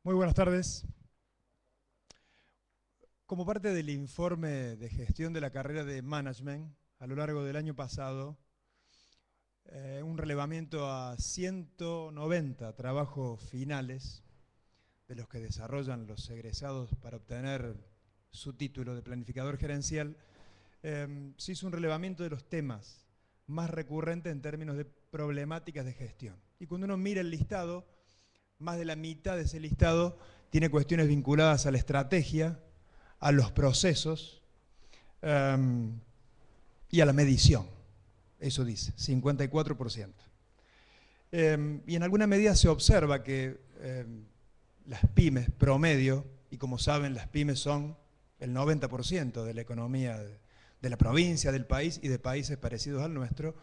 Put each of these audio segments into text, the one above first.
Muy buenas tardes. Como parte del informe de gestión de la carrera de Management, a lo largo del año pasado, un relevamiento a 190 trabajos finales de los que desarrollan los egresados para obtener su título de planificador gerencial, se hizo un relevamiento de los temas más recurrentes en términos de problemáticas de gestión. Y cuando uno mira el listado, más de la mitad de ese listado tiene cuestiones vinculadas a la estrategia, a los procesos y a la medición. Eso dice, 54%. Y en alguna medida se observa que las pymes promedio, y como saben las pymes son el 90% de la economía de la provincia, del país y de países parecidos al nuestro,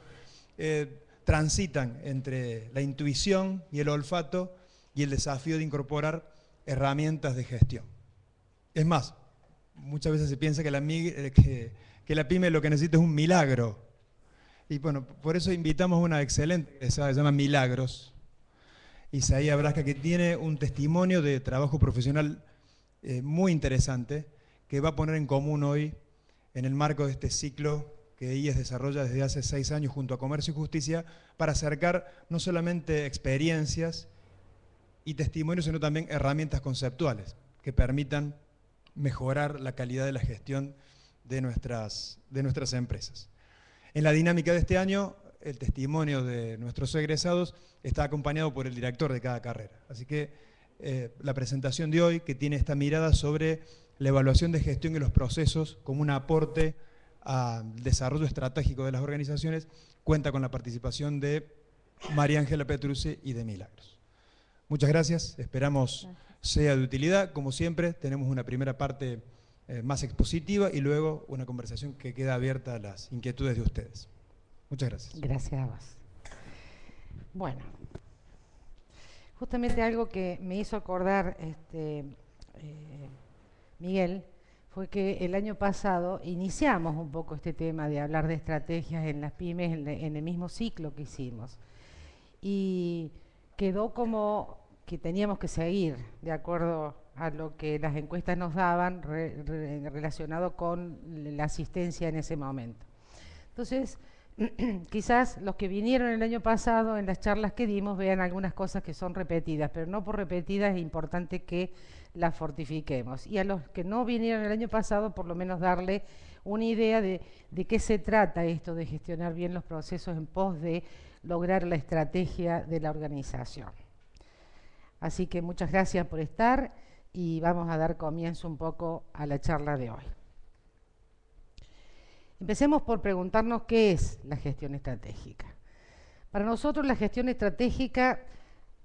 transitan entre la intuición y el olfato y el desafío de incorporar herramientas de gestión. Es más, muchas veces se piensa que la pyme lo que necesita es un milagro. Y bueno, por eso invitamos a una excelente, que se llama Milagros, Isaías Brasca, que tiene un testimonio de trabajo profesional muy interesante, que va a poner en común hoy en el marco de este ciclo que IES desarrolla desde hace 6 años junto a Comercio y Justicia, para acercar no solamente experiencias y testimonios, sino también herramientas conceptuales que permitan mejorar la calidad de la gestión de nuestras empresas. En la dinámica de este año, el testimonio de nuestros egresados está acompañado por el director de cada carrera. Así que la presentación de hoy, que tiene esta mirada sobre la evaluación de gestión y los procesos como un aporte al desarrollo estratégico de las organizaciones, cuenta con la participación de María Ángela Petrucci y de Milagros. Muchas gracias, esperamos sea de utilidad. Como siempre, tenemos una primera parte más expositiva y luego una conversación que queda abierta a las inquietudes de ustedes. Muchas gracias. Gracias a vos. Bueno, justamente algo que me hizo acordar Miguel fue que el año pasado iniciamos un poco este tema de hablar de estrategias en las pymes en el mismo ciclo que hicimos. Y quedó como que teníamos que seguir de acuerdo a lo que las encuestas nos daban relacionado con la asistencia en ese momento. Entonces, quizás los que vinieron el año pasado en las charlas que dimos vean algunas cosas que son repetidas, pero no por repetidas es importante que las fortifiquemos. Y a los que no vinieron el año pasado, por lo menos darle una idea de qué se trata esto de gestionar bien los procesos en pos de lograr la estrategia de la organización. Así que muchas gracias por estar y vamos a dar comienzo un poco a la charla de hoy. Empecemos por preguntarnos qué es la gestión estratégica. Para nosotros la gestión estratégica,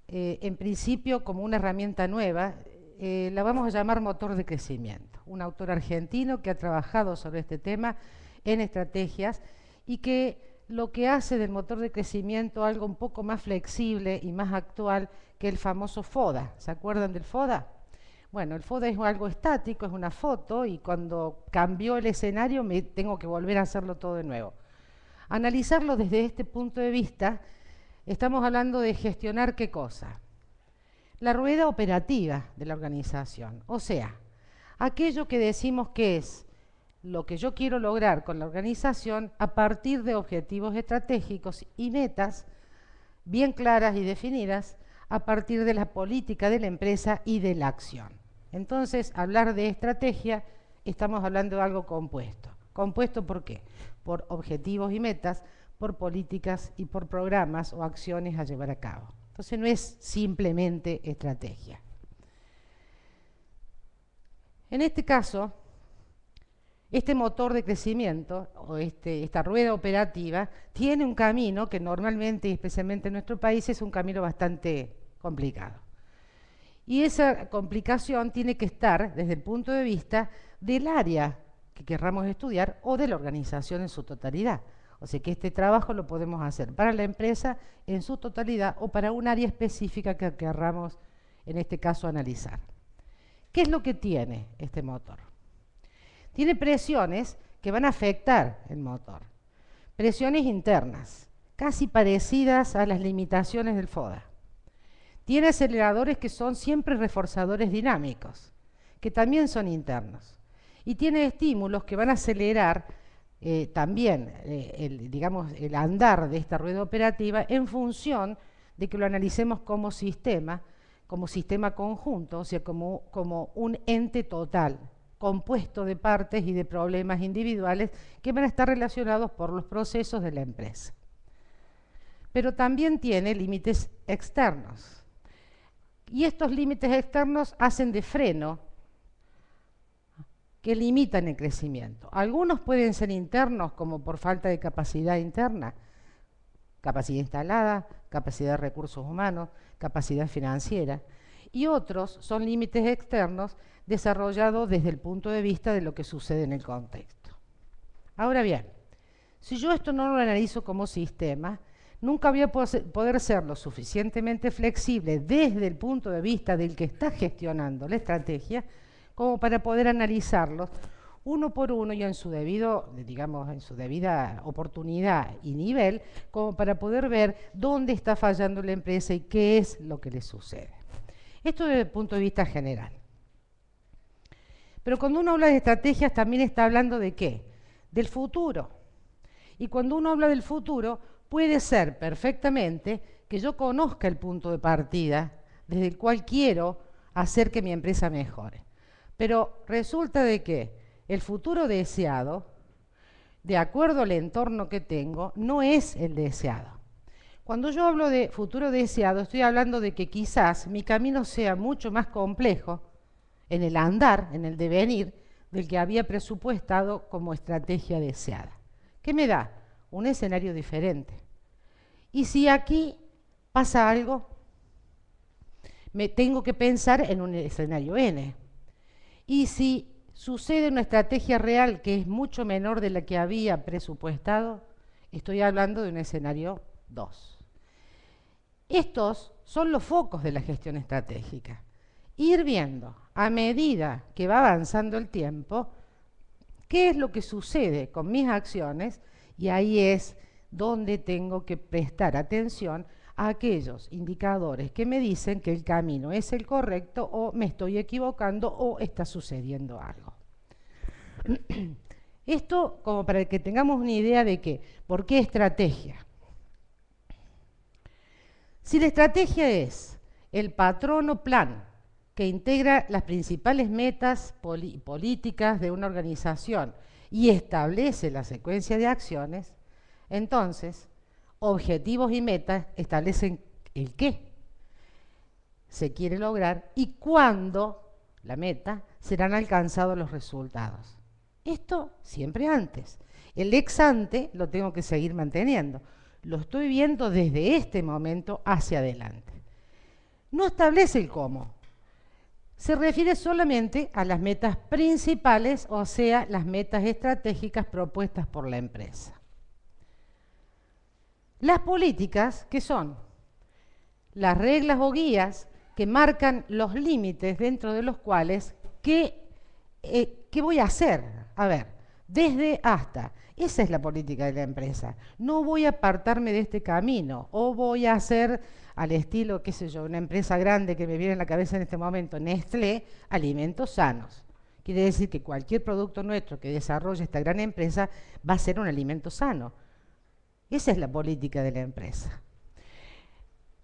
en principio como una herramienta nueva, la vamos a llamar motor de crecimiento. Un autor argentino que ha trabajado sobre este tema en estrategias y que lo que hace del motor de crecimiento algo un poco más flexible y más actual que el famoso FODA. ¿Se acuerdan del FODA? Bueno, el FODA es algo estático, es una foto, y cuando cambió el escenario me tengo que volver a hacerlo todo de nuevo. Analizarlo desde este punto de vista, estamos hablando de gestionar ¿qué cosa? La rueda operativa de la organización, o sea, aquello que decimos que es lo que yo quiero lograr con la organización a partir de objetivos estratégicos y metas bien claras y definidas a partir de la política de la empresa y de la acción. Entonces, hablar de estrategia, estamos hablando de algo compuesto. ¿Compuesto por qué? Por objetivos y metas, por políticas y por programas o acciones a llevar a cabo. Entonces, no es simplemente estrategia. En este caso, este motor de crecimiento o esta rueda operativa tiene un camino que normalmente, y especialmente en nuestro país, es un camino bastante complicado. Y esa complicación tiene que estar desde el punto de vista del área que querramos estudiar o de la organización en su totalidad. O sea que este trabajo lo podemos hacer para la empresa en su totalidad o para un área específica que querramos, en este caso, analizar. ¿Qué es lo que tiene este motor? Tiene presiones que van a afectar el motor. Presiones internas, casi parecidas a las limitaciones del FODA. Tiene aceleradores que son siempre reforzadores dinámicos, que también son internos. Y tiene estímulos que van a acelerar también el andar de esta rueda operativa en función de que lo analicemos como sistema conjunto, o sea, como un ente total, compuesto de partes y de problemas individuales que van a estar relacionados por los procesos de la empresa. Pero también tiene límites externos. Y estos límites externos hacen de freno que limitan el crecimiento. Algunos pueden ser internos, como por falta de capacidad interna, capacidad instalada, capacidad de recursos humanos, capacidad financiera, y otros son límites externos desarrollados desde el punto de vista de lo que sucede en el contexto. Ahora bien, si yo esto no lo analizo como sistema, nunca voy a poder ser lo suficientemente flexible desde el punto de vista del que está gestionando la estrategia como para poder analizarlos uno por uno y en su debido, digamos, en su debida oportunidad y nivel, como para poder ver dónde está fallando la empresa y qué es lo que le sucede. Esto desde el punto de vista general. Pero cuando uno habla de estrategias también está hablando de ¿qué? Del futuro. Y cuando uno habla del futuro, puede ser perfectamente que yo conozca el punto de partida desde el cual quiero hacer que mi empresa mejore. Pero resulta de que el futuro deseado, de acuerdo al entorno que tengo, no es el deseado. Cuando yo hablo de futuro deseado, estoy hablando de que quizás mi camino sea mucho más complejo en el andar, en el devenir, del que había presupuestado como estrategia deseada. ¿Qué me da? Un escenario diferente. Y si aquí pasa algo, me tengo que pensar en un escenario N. Y si sucede una estrategia real que es mucho menor de la que había presupuestado, estoy hablando de un escenario 2. Estos son los focos de la gestión estratégica. Ir viendo, a medida que va avanzando el tiempo, qué es lo que sucede con mis acciones, y ahí es donde tengo que prestar atención a aquellos indicadores que me dicen que el camino es el correcto o me estoy equivocando o está sucediendo algo. Esto como para que tengamos una idea de que, ¿por qué estrategia? Si la estrategia es el patrón o plan que integra las principales metas políticas de una organización y establece la secuencia de acciones, entonces objetivos y metas establecen el qué se quiere lograr y cuándo la meta serán alcanzados los resultados. Esto siempre antes. El ex ante lo tengo que seguir manteniendo. Lo estoy viendo desde este momento hacia adelante. No establece el cómo. Se refiere solamente a las metas principales, o sea, las metas estratégicas propuestas por la empresa. Las políticas, ¿qué son? Las reglas o guías que marcan los límites dentro de los cuales ¿qué voy a hacer? A ver, desde hasta. Esa es la política de la empresa. No voy a apartarme de este camino o voy a hacer al estilo, qué sé yo, una empresa grande que me viene en la cabeza en este momento, Nestlé, alimentos sanos. Quiere decir que cualquier producto nuestro que desarrolle esta gran empresa va a ser un alimento sano. Esa es la política de la empresa.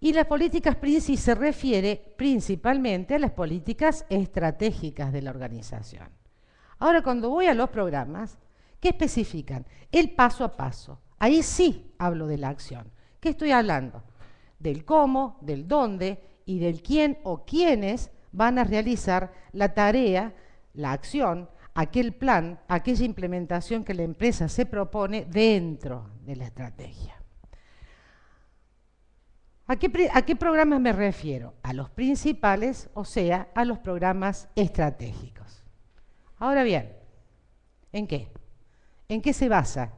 Y las políticas se refiere principalmente a las políticas estratégicas de la organización. Ahora, cuando voy a los programas, ¿qué especifican? El paso a paso. Ahí sí hablo de la acción. ¿Qué estoy hablando? Del cómo, del dónde y del quién o quiénes van a realizar la tarea, la acción, aquel plan, aquella implementación que la empresa se propone dentro de la estrategia. ¿A qué programas me refiero? A los principales, o sea, a los programas estratégicos. Ahora bien, ¿en qué? ¿En qué se basa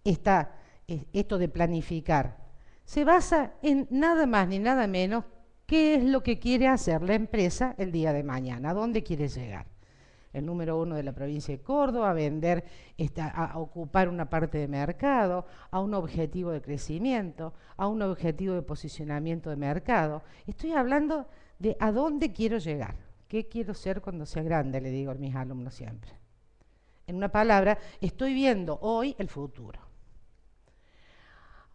esto de planificar? Se basa en nada más ni nada menos qué es lo que quiere hacer la empresa el día de mañana, a dónde quiere llegar. el número 1 de la provincia de Córdoba, a vender, a ocupar una parte de mercado, a un objetivo de crecimiento, a un objetivo de posicionamiento de mercado. Estoy hablando de a dónde quiero llegar, qué quiero ser cuando sea grande, le digo a mis alumnos siempre. En una palabra, estoy viendo hoy el futuro.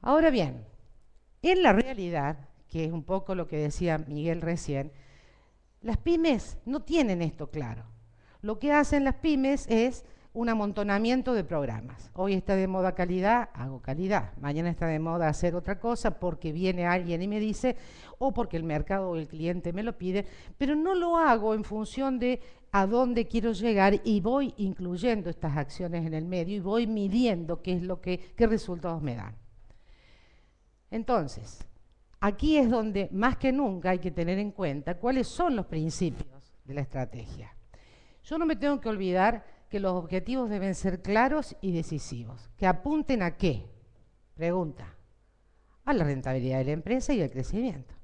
Ahora bien, en la realidad, que es un poco lo que decía Miguel recién, las pymes no tienen esto claro. Lo que hacen las pymes es un amontonamiento de programas. Hoy está de moda calidad, hago calidad. Mañana está de moda hacer otra cosa porque viene alguien y me dice, o porque el mercado o el cliente me lo pide, pero no lo hago en función de a dónde quiero llegar y voy incluyendo estas acciones en el medio y voy midiendo qué resultados me dan. Entonces, aquí es donde más que nunca hay que tener en cuenta cuáles son los principios de la estrategia. Yo no me tengo que olvidar que los objetivos deben ser claros y decisivos. ¿Que apunten a qué? Pregunta. A la rentabilidad de la empresa y al crecimiento.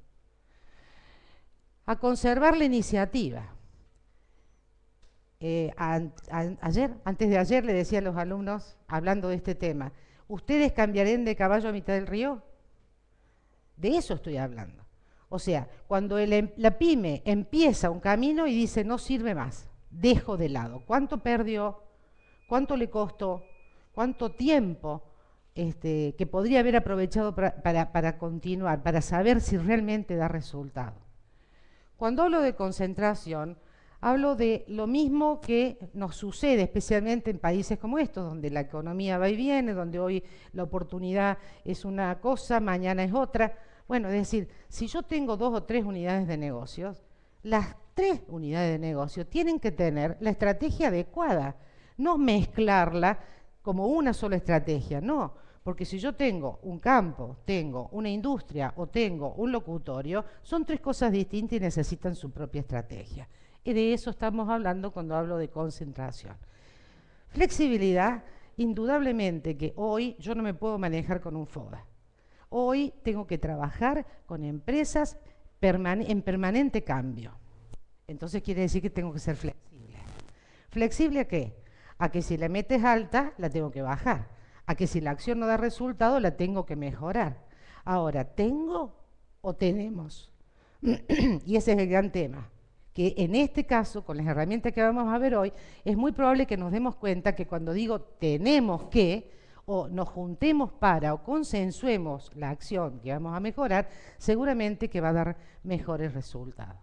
A conservar la iniciativa. Antes de ayer le decía a los alumnos, hablando de este tema, ¿ustedes cambiarán de caballo a mitad del río? De eso estoy hablando. O sea, cuando la pyme empieza un camino y dice no sirve más, dejo de lado. ¿Cuánto perdió? ¿Cuánto le costó? ¿Cuánto tiempo que podría haber aprovechado para continuar, para saber si realmente da resultado? Cuando hablo de concentración, hablo de lo mismo que nos sucede, especialmente en países como estos, donde la economía va y viene, donde hoy la oportunidad es una cosa, mañana es otra. Bueno, es decir, si yo tengo 2 o 3 unidades de negocios, las 3 unidades de negocio tienen que tener la estrategia adecuada, no mezclarla como una sola estrategia, no. Porque si yo tengo un campo, tengo una industria o tengo un locutorio, son 3 cosas distintas y necesitan su propia estrategia. Y de eso estamos hablando cuando hablo de concentración. Flexibilidad, indudablemente que hoy yo no me puedo manejar con un FODA. Hoy tengo que trabajar con empresas en permanente cambio. Entonces quiere decir que tengo que ser flexible. ¿Flexible a qué? A que si la meta es alta, la tengo que bajar. A que si la acción no da resultado, la tengo que mejorar. Ahora, ¿tengo o tenemos? Y ese es el gran tema. Que en este caso, con las herramientas que vamos a ver hoy, es muy probable que nos demos cuenta que cuando digo tenemos que, o nos juntemos para, o consensuemos la acción que vamos a mejorar, seguramente que va a dar mejores resultados.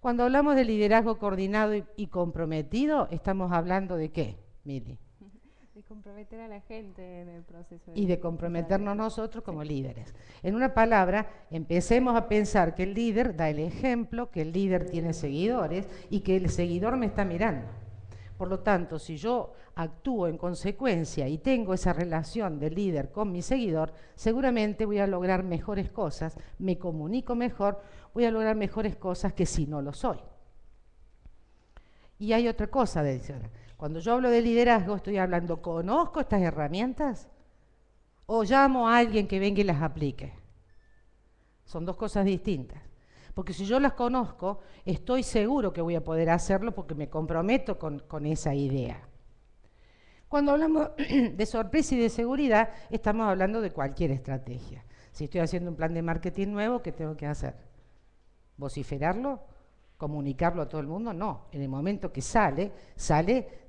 Cuando hablamos de liderazgo coordinado y comprometido, estamos hablando de ¿qué, Mili? De comprometer a la gente en el proceso. Y de comprometernos nosotros como líderes. En una palabra, empecemos a pensar que el líder da el ejemplo, que el líder tiene seguidores y que el seguidor me está mirando. Por lo tanto, si yo actúo en consecuencia y tengo esa relación de líder con mi seguidor, seguramente voy a lograr mejores cosas, me comunico mejor, voy a lograr mejores cosas que si no lo soy. Y hay otra cosa de adicional. Cuando yo hablo de liderazgo, estoy hablando, ¿conozco estas herramientas? ¿O llamo a alguien que venga y las aplique? Son 2 cosas distintas. Porque si yo las conozco, estoy seguro que voy a poder hacerlo porque me comprometo con esa idea. Cuando hablamos de sorpresa y de seguridad, estamos hablando de cualquier estrategia. Si estoy haciendo un plan de marketing nuevo, ¿qué tengo que hacer? ¿Vociferarlo? ¿Comunicarlo a todo el mundo? No. En el momento que sale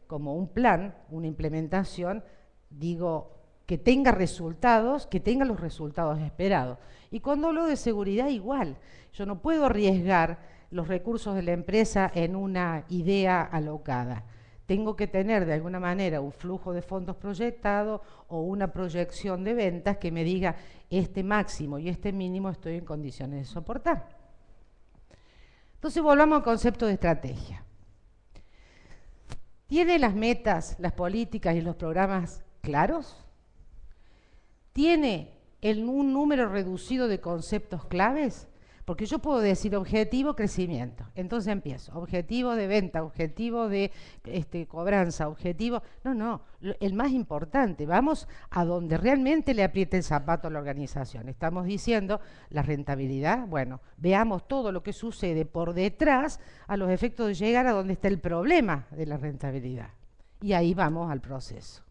como un plan, una implementación, digo, que tenga resultados, que tenga los resultados esperados. Y cuando hablo de seguridad, igual. Yo no puedo arriesgar los recursos de la empresa en una idea alocada. Tengo que tener de alguna manera un flujo de fondos proyectado o una proyección de ventas que me diga este máximo y este mínimo estoy en condiciones de soportar. Entonces volvamos al concepto de estrategia. ¿Tiene las metas, las políticas y los programas claros? ¿Tiene un número reducido de conceptos claves? Porque yo puedo decir objetivo crecimiento. Entonces empiezo. Objetivo de venta, objetivo de cobranza, objetivo... No, el más importante. Vamos a donde realmente le apriete el zapato a la organización. Estamos diciendo la rentabilidad. Bueno, veamos todo lo que sucede por detrás a los efectos de llegar a donde está el problema de la rentabilidad. Y ahí vamos al proceso.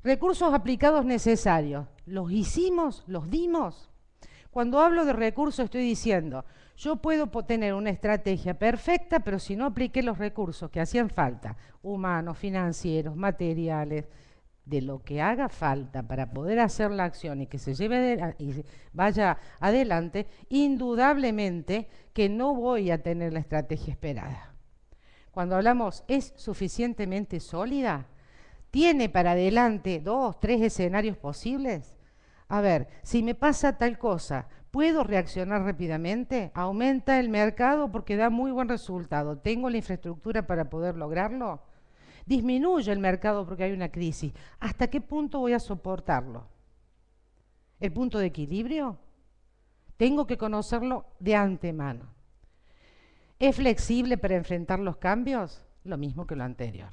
Recursos aplicados necesarios. ¿Los hicimos? ¿Los dimos? Cuando hablo de recursos estoy diciendo, yo puedo tener una estrategia perfecta, pero si no apliqué los recursos que hacían falta, humanos, financieros, materiales, de lo que haga falta para poder hacer la acción y que se lleve y vaya adelante, indudablemente que no voy a tener la estrategia esperada. Cuando hablamos, ¿es suficientemente sólida? ¿Tiene para adelante 2, 3 escenarios posibles? A ver, si me pasa tal cosa, ¿puedo reaccionar rápidamente? ¿Aumenta el mercado porque da muy buen resultado? ¿Tengo la infraestructura para poder lograrlo? ¿Disminuye el mercado porque hay una crisis? ¿Hasta qué punto voy a soportarlo? ¿El punto de equilibrio? Tengo que conocerlo de antemano. ¿Es flexible para enfrentar los cambios? Lo mismo que lo anterior.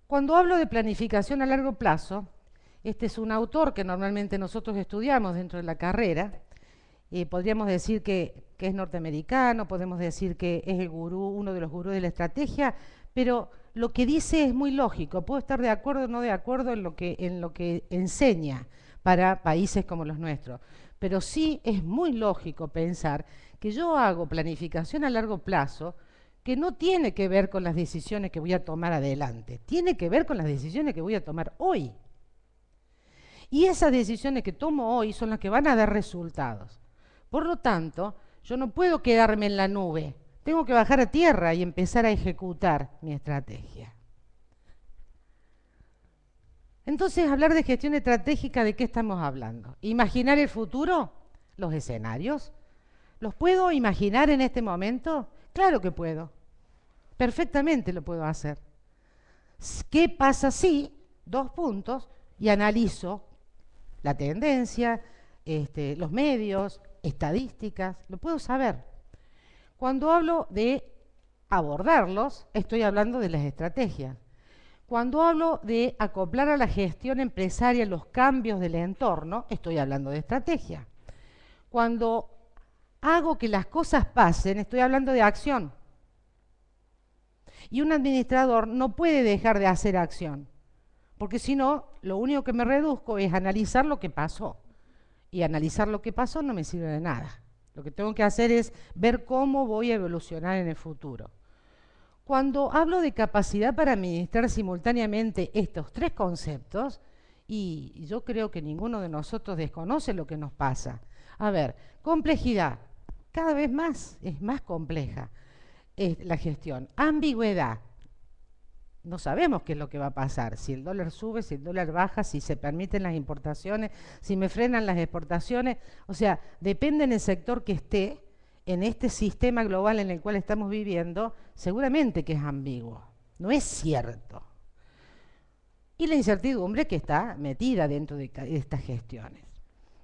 Cuando hablo de planificación a largo plazo, este es un autor que normalmente nosotros estudiamos dentro de la carrera. Podríamos decir que es norteamericano, podemos decir que es el gurú, uno de los gurús de la estrategia, pero lo que dice es muy lógico. Puedo estar de acuerdo o no de acuerdo en lo que enseña para países como los nuestros, pero sí es muy lógico pensar que yo hago planificación a largo plazo que no tiene que ver con las decisiones que voy a tomar adelante, tiene que ver con las decisiones que voy a tomar hoy. Y esas decisiones que tomo hoy son las que van a dar resultados. Por lo tanto, yo no puedo quedarme en la nube, tengo que bajar a tierra y empezar a ejecutar mi estrategia. Entonces, hablar de gestión estratégica, ¿de qué estamos hablando? ¿Imaginar el futuro? ¿Los escenarios? ¿Los puedo imaginar en este momento? Claro que puedo. Perfectamente lo puedo hacer. ¿Qué pasa si? 2 puntos, y analizo la tendencia, los medios, estadísticas, lo puedo saber. Cuando hablo de abordarlos, estoy hablando de las estrategias. Cuando hablo de acoplar a la gestión empresaria los cambios del entorno, estoy hablando de estrategia. Cuando hago que las cosas pasen, estoy hablando de acción. Y un administrador no puede dejar de hacer acción, porque si no, lo único que me reduzco es analizar lo que pasó. Y analizar lo que pasó no me sirve de nada. Lo que tengo que hacer es ver cómo voy a evolucionar en el futuro. Cuando hablo de capacidad para administrar simultáneamente estos 3 conceptos, y yo creo que ninguno de nosotros desconoce lo que nos pasa. A ver, complejidad. Cada vez más es más compleja la gestión. Ambigüedad. No sabemos qué es lo que va a pasar, si el dólar sube, si el dólar baja, si se permiten las importaciones, si me frenan las exportaciones. O sea, depende del sector que esté en este sistema global en el cual estamos viviendo, seguramente que es ambiguo. No es cierto. Y la incertidumbre que está metida dentro de estas gestiones.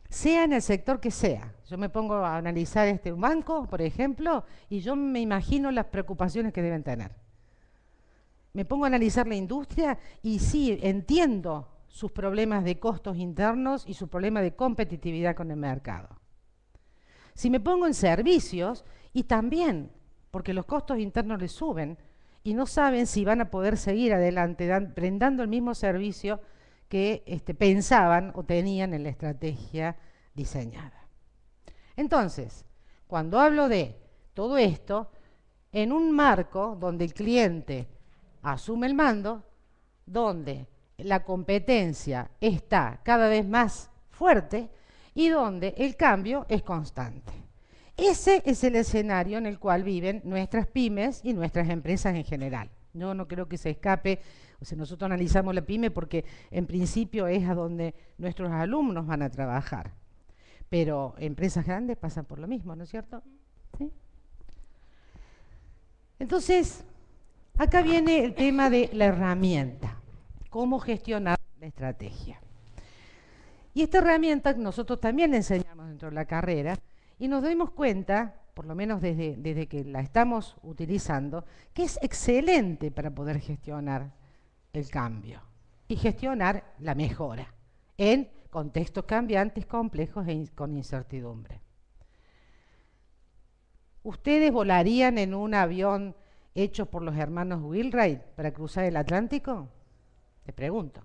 Sea en el sector que sea. Yo me pongo a analizar un banco, por ejemplo, y yo me imagino las preocupaciones que deben tener. Me pongo a analizar la industria y sí, entiendo sus problemas de costos internos y su problema de competitividad con el mercado. Si me pongo en servicios, y también, porque los costos internos les suben y no saben si van a poder seguir adelante brindando el mismo servicio que pensaban o tenían en la estrategia diseñada. Entonces, cuando hablo de todo esto, en un marco donde el cliente asume el mando, donde la competencia está cada vez más fuerte y donde el cambio es constante. Ese es el escenario en el cual viven nuestras pymes y nuestras empresas en general. Yo no creo que se escape, o sea, nosotros analizamos la pyme porque en principio es a donde nuestros alumnos van a trabajar. Pero empresas grandes pasan por lo mismo, ¿no es cierto? ¿Sí? Entonces, acá viene el tema de la herramienta, cómo gestionar la estrategia. Y esta herramienta nosotros también la enseñamos dentro de la carrera y nos dimos cuenta, por lo menos desde que la estamos utilizando, que es excelente para poder gestionar el cambio y gestionar la mejora en contextos cambiantes, complejos e con incertidumbre. ¿Ustedes volarían en un avión hecho por los hermanos Wheelwright para cruzar el Atlántico? Te pregunto.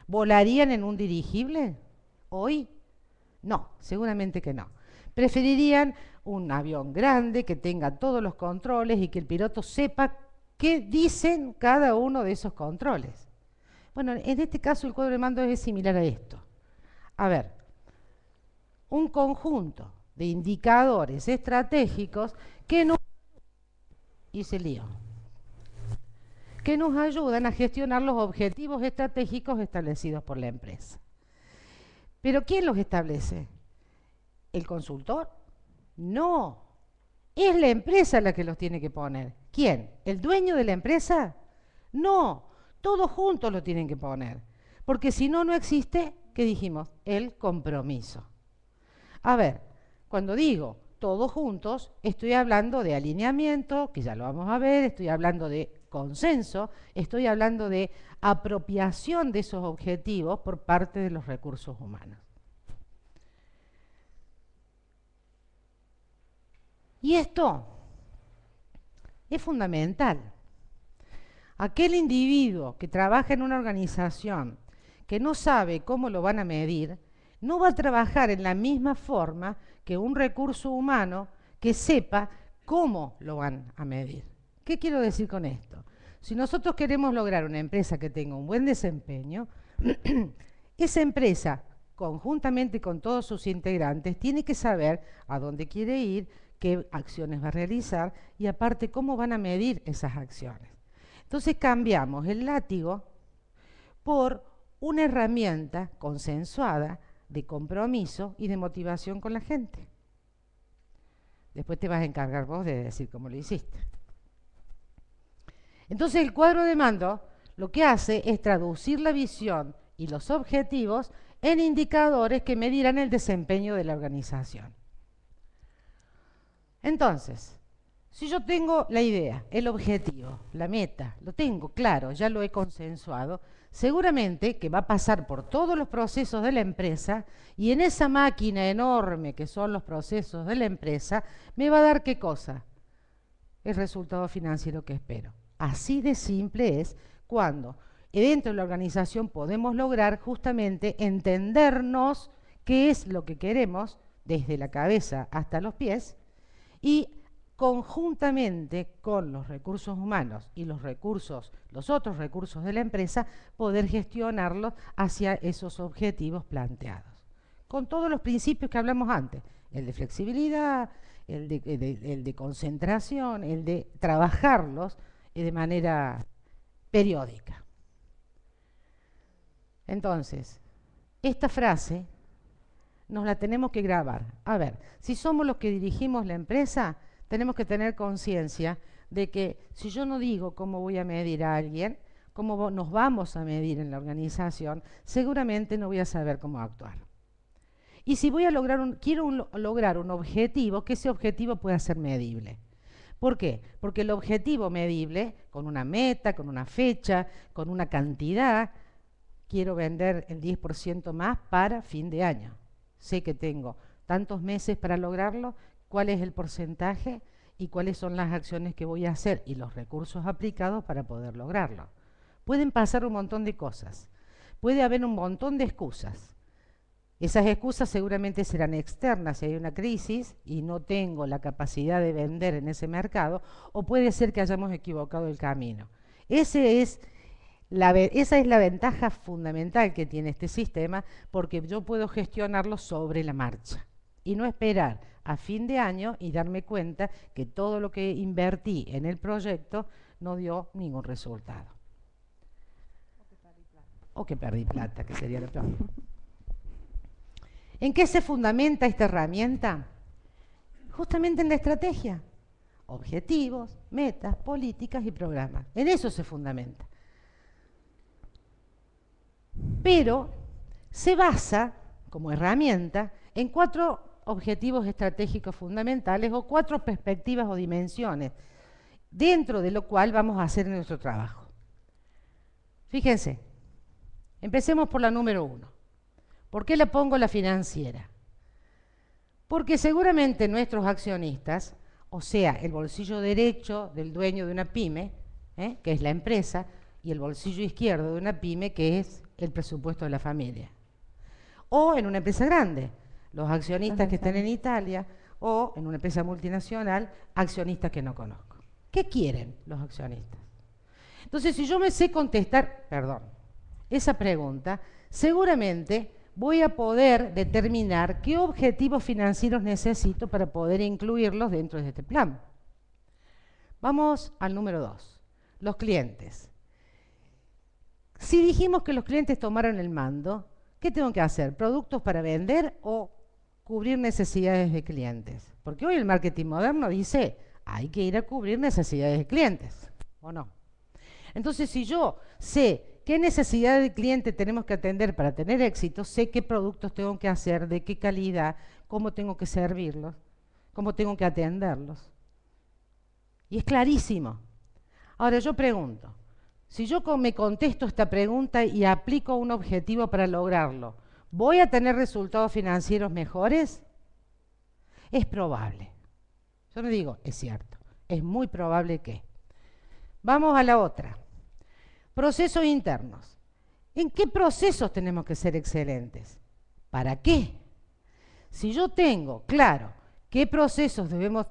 ¿Volarían en un dirigible hoy? No, seguramente que no. Preferirían un avión grande que tenga todos los controles y que el piloto sepa qué dicen cada uno de esos controles. Bueno, en este caso el cuadro de mando es similar a esto. A ver, un conjunto de indicadores estratégicos que nos que nos ayudan a gestionar los objetivos estratégicos establecidos por la empresa. ¿Pero quién los establece? ¿El consultor? No, es la empresa la que los tiene que poner. ¿Quién? ¿El dueño de la empresa? No, todos juntos lo tienen que poner, porque si no, no existe, ¿qué dijimos? El compromiso. A ver, cuando digo todos juntos, estoy hablando de alineamiento, que ya lo vamos a ver, estoy hablando de consenso, estoy hablando de apropiación de esos objetivos por parte de los recursos humanos. Y esto es fundamental. Aquel individuo que trabaja en una organización que no sabe cómo lo van a medir, no va a trabajar en la misma forma que un recurso humano que sepa cómo lo van a medir. ¿Qué quiero decir con esto? Si nosotros queremos lograr una empresa que tenga un buen desempeño, esa empresa, conjuntamente con todos sus integrantes, tiene que saber a dónde quiere ir, qué acciones va a realizar y aparte cómo van a medir esas acciones. Entonces cambiamos el látigo por una herramienta consensuada de compromiso y de motivación con la gente. Después te vas a encargar vos de decir cómo lo hiciste. Entonces el cuadro de mando lo que hace es traducir la visión y los objetivos en indicadores que medirán el desempeño de la organización. Entonces, si yo tengo la idea, el objetivo, la meta, lo tengo claro, ya lo he consensuado, seguramente que va a pasar por todos los procesos de la empresa y en esa máquina enorme que son los procesos de la empresa, me va a dar ¿qué cosa? El resultado financiero que espero. Así de simple es cuando dentro de la organización podemos lograr justamente entendernos qué es lo que queremos desde la cabeza hasta los pies y conjuntamente con los recursos humanos y los otros recursos de la empresa, poder gestionarlos hacia esos objetivos planteados. Con todos los principios que hablamos antes, el de flexibilidad, el de concentración, el de trabajarlos de manera periódica. Entonces, esta frase nos la tenemos que grabar. A ver, si somos los que dirigimos la empresa, tenemos que tener conciencia de que si yo no digo cómo voy a medir a alguien, cómo nos vamos a medir en la organización, seguramente no voy a saber cómo actuar. Y si voy a quiero lograr un objetivo, que ese objetivo pueda ser medible. ¿Por qué? Porque el objetivo medible, con una meta, con una fecha, con una cantidad, quiero vender el 10% más para fin de año. Sé que tengo tantos meses para lograrlo, cuál es el porcentaje y cuáles son las acciones que voy a hacer y los recursos aplicados para poder lograrlo. Pueden pasar un montón de cosas, puede haber un montón de excusas. Esas excusas seguramente serán externas si hay una crisis y no tengo la capacidad de vender en ese mercado, o puede ser que hayamos equivocado el camino. Esa es la ventaja fundamental que tiene este sistema, porque yo puedo gestionarlo sobre la marcha y no esperar a fin de año y darme cuenta que todo lo que invertí en el proyecto no dio ningún resultado. O que perdí plata, que sería lo peor. ¿En qué se fundamenta esta herramienta? Justamente en la estrategia. Objetivos, metas, políticas y programas. En eso se fundamenta. Pero se basa como herramienta en 4 objetivos estratégicos fundamentales o 4 perspectivas o dimensiones, dentro de lo cual vamos a hacer nuestro trabajo. Fíjense, empecemos por la número 1. ¿Por qué la pongo la financiera? Porque seguramente nuestros accionistas, o sea, el bolsillo derecho del dueño de una pyme, que es la empresa, y el bolsillo izquierdo de una pyme, que es el presupuesto de la familia. O en una empresa grande, los accionistas que están en Italia, o en una empresa multinacional, accionistas que no conozco. ¿Qué quieren los accionistas? Entonces, si yo me sé contestar, esa pregunta, seguramente voy a poder determinar qué objetivos financieros necesito para poder incluirlos dentro de este plan. Vamos al número 2, los clientes. Si dijimos que los clientes tomaron el mando, ¿qué tengo que hacer? ¿Productos para vender o cubrir necesidades de clientes? Porque hoy el marketing moderno dice, hay que ir a cubrir necesidades de clientes, ¿o no? Entonces, si yo sé qué necesidades de cliente tenemos que atender para tener éxito, sé qué productos tengo que hacer, de qué calidad, cómo tengo que servirlos, cómo tengo que atenderlos. Y es clarísimo. Ahora yo pregunto, si yo me contesto esta pregunta y aplico un objetivo para lograrlo, ¿voy a tener resultados financieros mejores? Es probable. Yo no digo, es cierto, es muy probable que. Vamos a la otra. Procesos internos. ¿En qué procesos tenemos que ser excelentes? ¿Para qué? Si yo tengo claro qué procesos debemos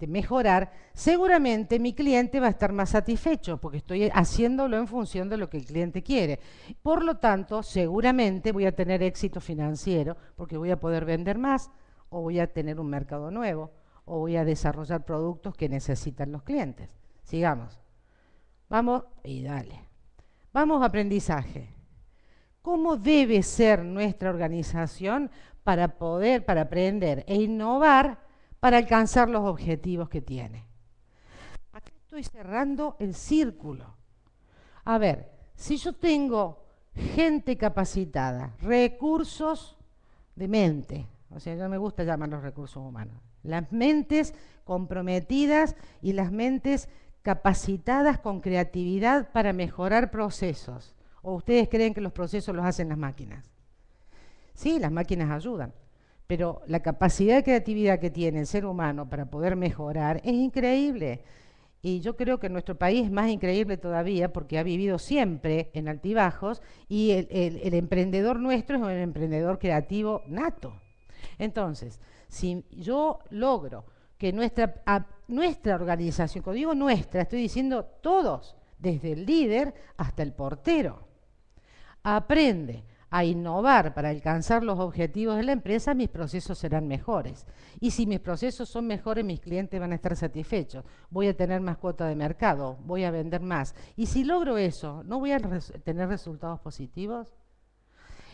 mejorar, seguramente mi cliente va a estar más satisfecho porque estoy haciéndolo en función de lo que el cliente quiere. Por lo tanto, seguramente voy a tener éxito financiero porque voy a poder vender más o voy a tener un mercado nuevo o voy a desarrollar productos que necesitan los clientes. Sigamos. Vamos y dale. Vamos a aprendizaje. ¿Cómo debe ser nuestra organización para aprender e innovar para alcanzar los objetivos que tiene? Acá estoy cerrando el círculo. A ver, si yo tengo gente capacitada, recursos de mente, o sea, no me gusta llamarlos recursos humanos, las mentes comprometidas y las mentes capacitadas con creatividad para mejorar procesos. ¿O ustedes creen que los procesos los hacen las máquinas? Sí, las máquinas ayudan, pero la capacidad de creatividad que tiene el ser humano para poder mejorar es increíble. Y yo creo que en nuestro país es más increíble todavía porque ha vivido siempre en altibajos y el emprendedor nuestro es un emprendedor creativo nato. Entonces, si yo logro que nuestra organización, cuando digo nuestra, estoy diciendo todos, desde el líder hasta el portero, aprende a innovar para alcanzar los objetivos de la empresa, mis procesos serán mejores. Y si mis procesos son mejores, mis clientes van a estar satisfechos. Voy a tener más cuota de mercado, voy a vender más. Y si logro eso, ¿no voy a tener resultados positivos?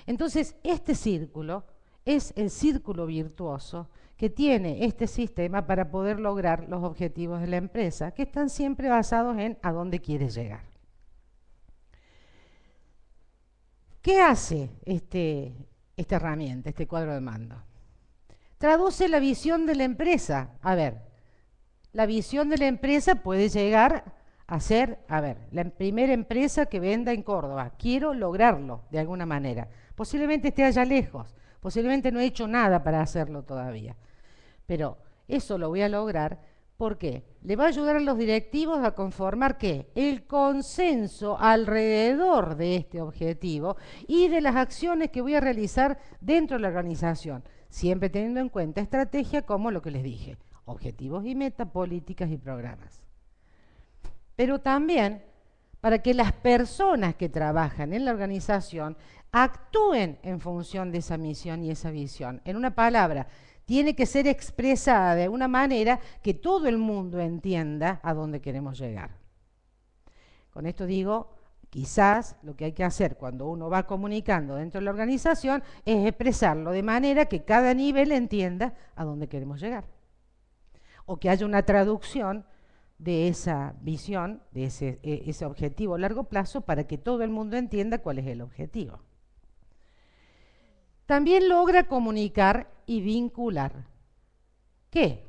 Entonces, este círculo es el círculo virtuoso que tiene este sistema para poder lograr los objetivos de la empresa, que están siempre basados en a dónde quiere llegar. ¿Qué hace esta herramienta, este cuadro de mando? Traduce la visión de la empresa. A ver, la visión de la empresa puede llegar a ser, la primera empresa que venda en Córdoba. Quiero lograrlo de alguna manera. Posiblemente esté allá lejos, posiblemente no he hecho nada para hacerlo todavía. Pero eso lo voy a lograr porque le va a ayudar a los directivos a conformar ¿qué? El consenso alrededor de este objetivo y de las acciones que voy a realizar dentro de la organización, siempre teniendo en cuenta estrategia como lo que les dije, objetivos y metas, políticas y programas. Pero también para que las personas que trabajan en la organización actúen en función de esa misión y esa visión. En una palabra, tiene que ser expresada de una manera que todo el mundo entienda a dónde queremos llegar. Con esto digo, quizás lo que hay que hacer cuando uno va comunicando dentro de la organización es expresarlo de manera que cada nivel entienda a dónde queremos llegar. O que haya una traducción de esa visión, de ese objetivo a largo plazo para que todo el mundo entienda cuál es el objetivo. también logra comunicar y vincular. ¿Qué?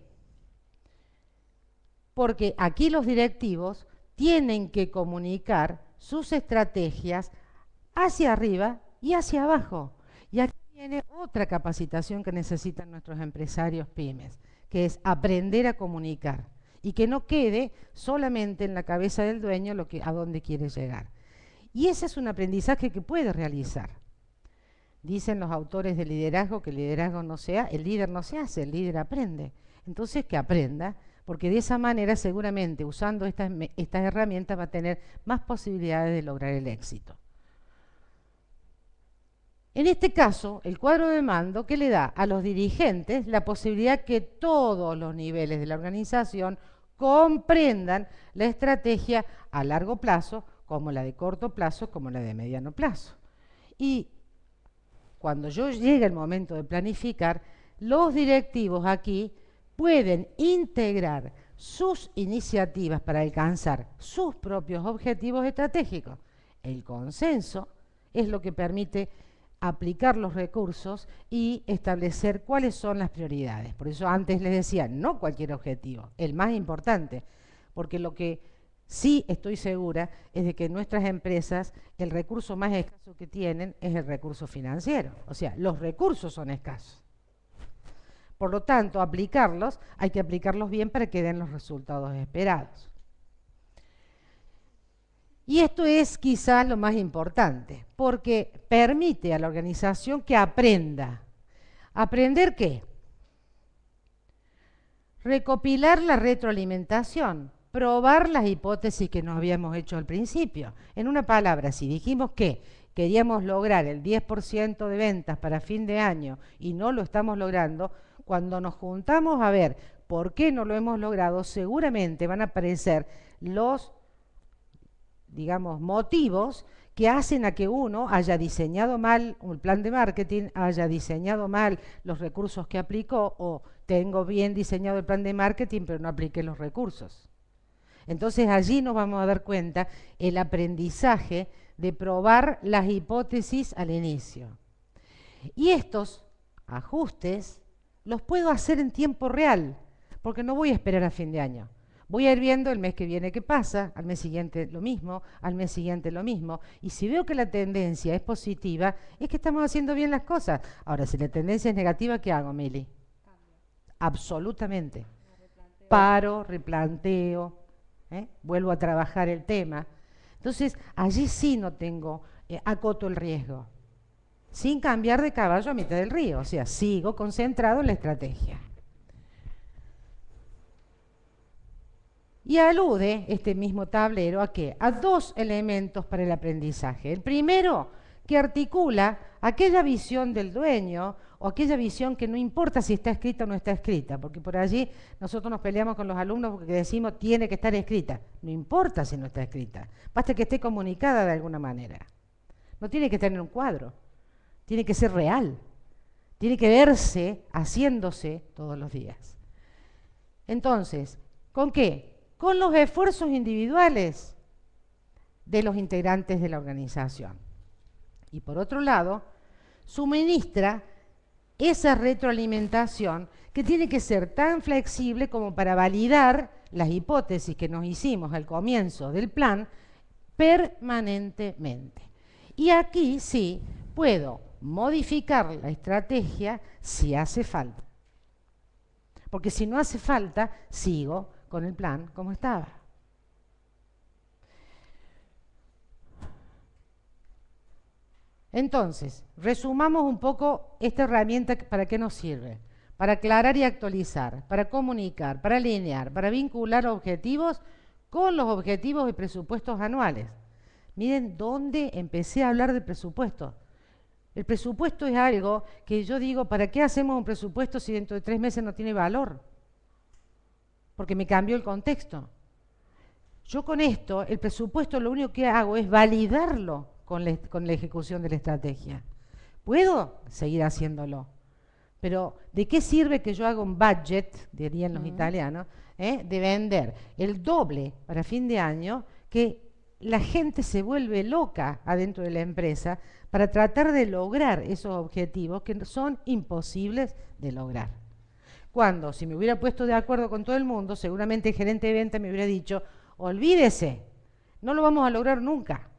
Porque aquí los directivos tienen que comunicar sus estrategias hacia arriba y hacia abajo. Y aquí viene otra capacitación que necesitan nuestros empresarios pymes, que es aprender a comunicar y que no quede solamente en la cabeza del dueño a dónde quiere llegar. Y ese es un aprendizaje que puede realizar. Dicen los autores de liderazgo que el liderazgo el líder no se hace, el líder aprende. Entonces que aprenda, porque de esa manera seguramente usando estas herramientas va a tener más posibilidades de lograr el éxito. En este caso, el cuadro de mando que le da a los dirigentes la posibilidad que todos los niveles de la organización comprendan la estrategia a largo plazo, como la de corto plazo, como la de mediano plazo. Y cuando llegue el momento de planificar, los directivos aquí pueden integrar sus iniciativas para alcanzar sus propios objetivos estratégicos. El consenso es lo que permite aplicar los recursos y establecer cuáles son las prioridades. Por eso antes les decía, no cualquier objetivo, el más importante, porque lo que sí estoy segura es de que en nuestras empresas el recurso más escaso que tienen es el recurso financiero. O sea, los recursos son escasos. Por lo tanto, hay que aplicarlos bien para que den los resultados esperados. Y esto es quizás lo más importante, porque permite a la organización que aprenda. ¿Aprender qué? Recopilar la retroalimentación, probar las hipótesis que nos habíamos hecho al principio. En una palabra, si dijimos que queríamos lograr el 10% de ventas para fin de año y no lo estamos logrando, cuando nos juntamos a ver por qué no lo hemos logrado, seguramente van a aparecer los, digamos, motivos que hacen a que uno haya diseñado mal un plan de marketing, haya diseñado mal los recursos que aplicó, o tengo bien diseñado el plan de marketing pero no apliqué los recursos. Entonces allí nos vamos a dar cuenta el aprendizaje de probar las hipótesis al inicio. Y estos ajustes los puedo hacer en tiempo real, porque no voy a esperar a fin de año. Voy a ir viendo el mes que viene qué pasa, al mes siguiente lo mismo, al mes siguiente lo mismo. Y si veo que la tendencia es positiva, es que estamos haciendo bien las cosas. Ahora, si la tendencia es negativa, ¿qué hago, Mili? Absolutamente. Paro, replanteo, vuelvo a trabajar el tema. Entonces, allí sí no tengo, acoto el riesgo. Sin cambiar de caballo a mitad del río. O sea, sigo concentrado en la estrategia. Y alude este mismo tablero ¿a qué? A dos elementos para el aprendizaje. El primero, que articula aquella visión del dueño o aquella visión que no importa si está escrita o no está escrita, porque por allí nosotros nos peleamos con los alumnos porque decimos tiene que estar escrita. No importa si no está escrita, basta que esté comunicada de alguna manera. No tiene que estar en un cuadro, tiene que ser real, tiene que verse haciéndose todos los días. Entonces, ¿con qué? Con los esfuerzos individuales de los integrantes de la organización. Y por otro lado, suministra esa retroalimentación que tiene que ser tan flexible como para validar las hipótesis que nos hicimos al comienzo del plan permanentemente. Y aquí sí puedo modificar la estrategia si hace falta. Porque si no hace falta, sigo con el plan como estaba. Entonces, resumamos un poco esta herramienta, ¿para qué nos sirve? Para aclarar y actualizar, para comunicar, para alinear, para vincular objetivos con los objetivos y presupuestos anuales. Miren dónde empecé a hablar de presupuesto. El presupuesto es algo que yo digo, ¿para qué hacemos un presupuesto si dentro de 3 meses no tiene valor? Porque me cambió el contexto. Yo con esto, el presupuesto, lo único que hago es validarlo con la ejecución de la estrategia. Puedo seguir haciéndolo, pero ¿de qué sirve que yo haga un budget, dirían los italianos, de vender el doble para fin de año que la gente se vuelve loca adentro de la empresa para tratar de lograr esos objetivos que son imposibles de lograr. Cuando, si me hubiera puesto de acuerdo con todo el mundo, seguramente el gerente de venta me hubiera dicho, olvídese, no lo vamos a lograr nunca.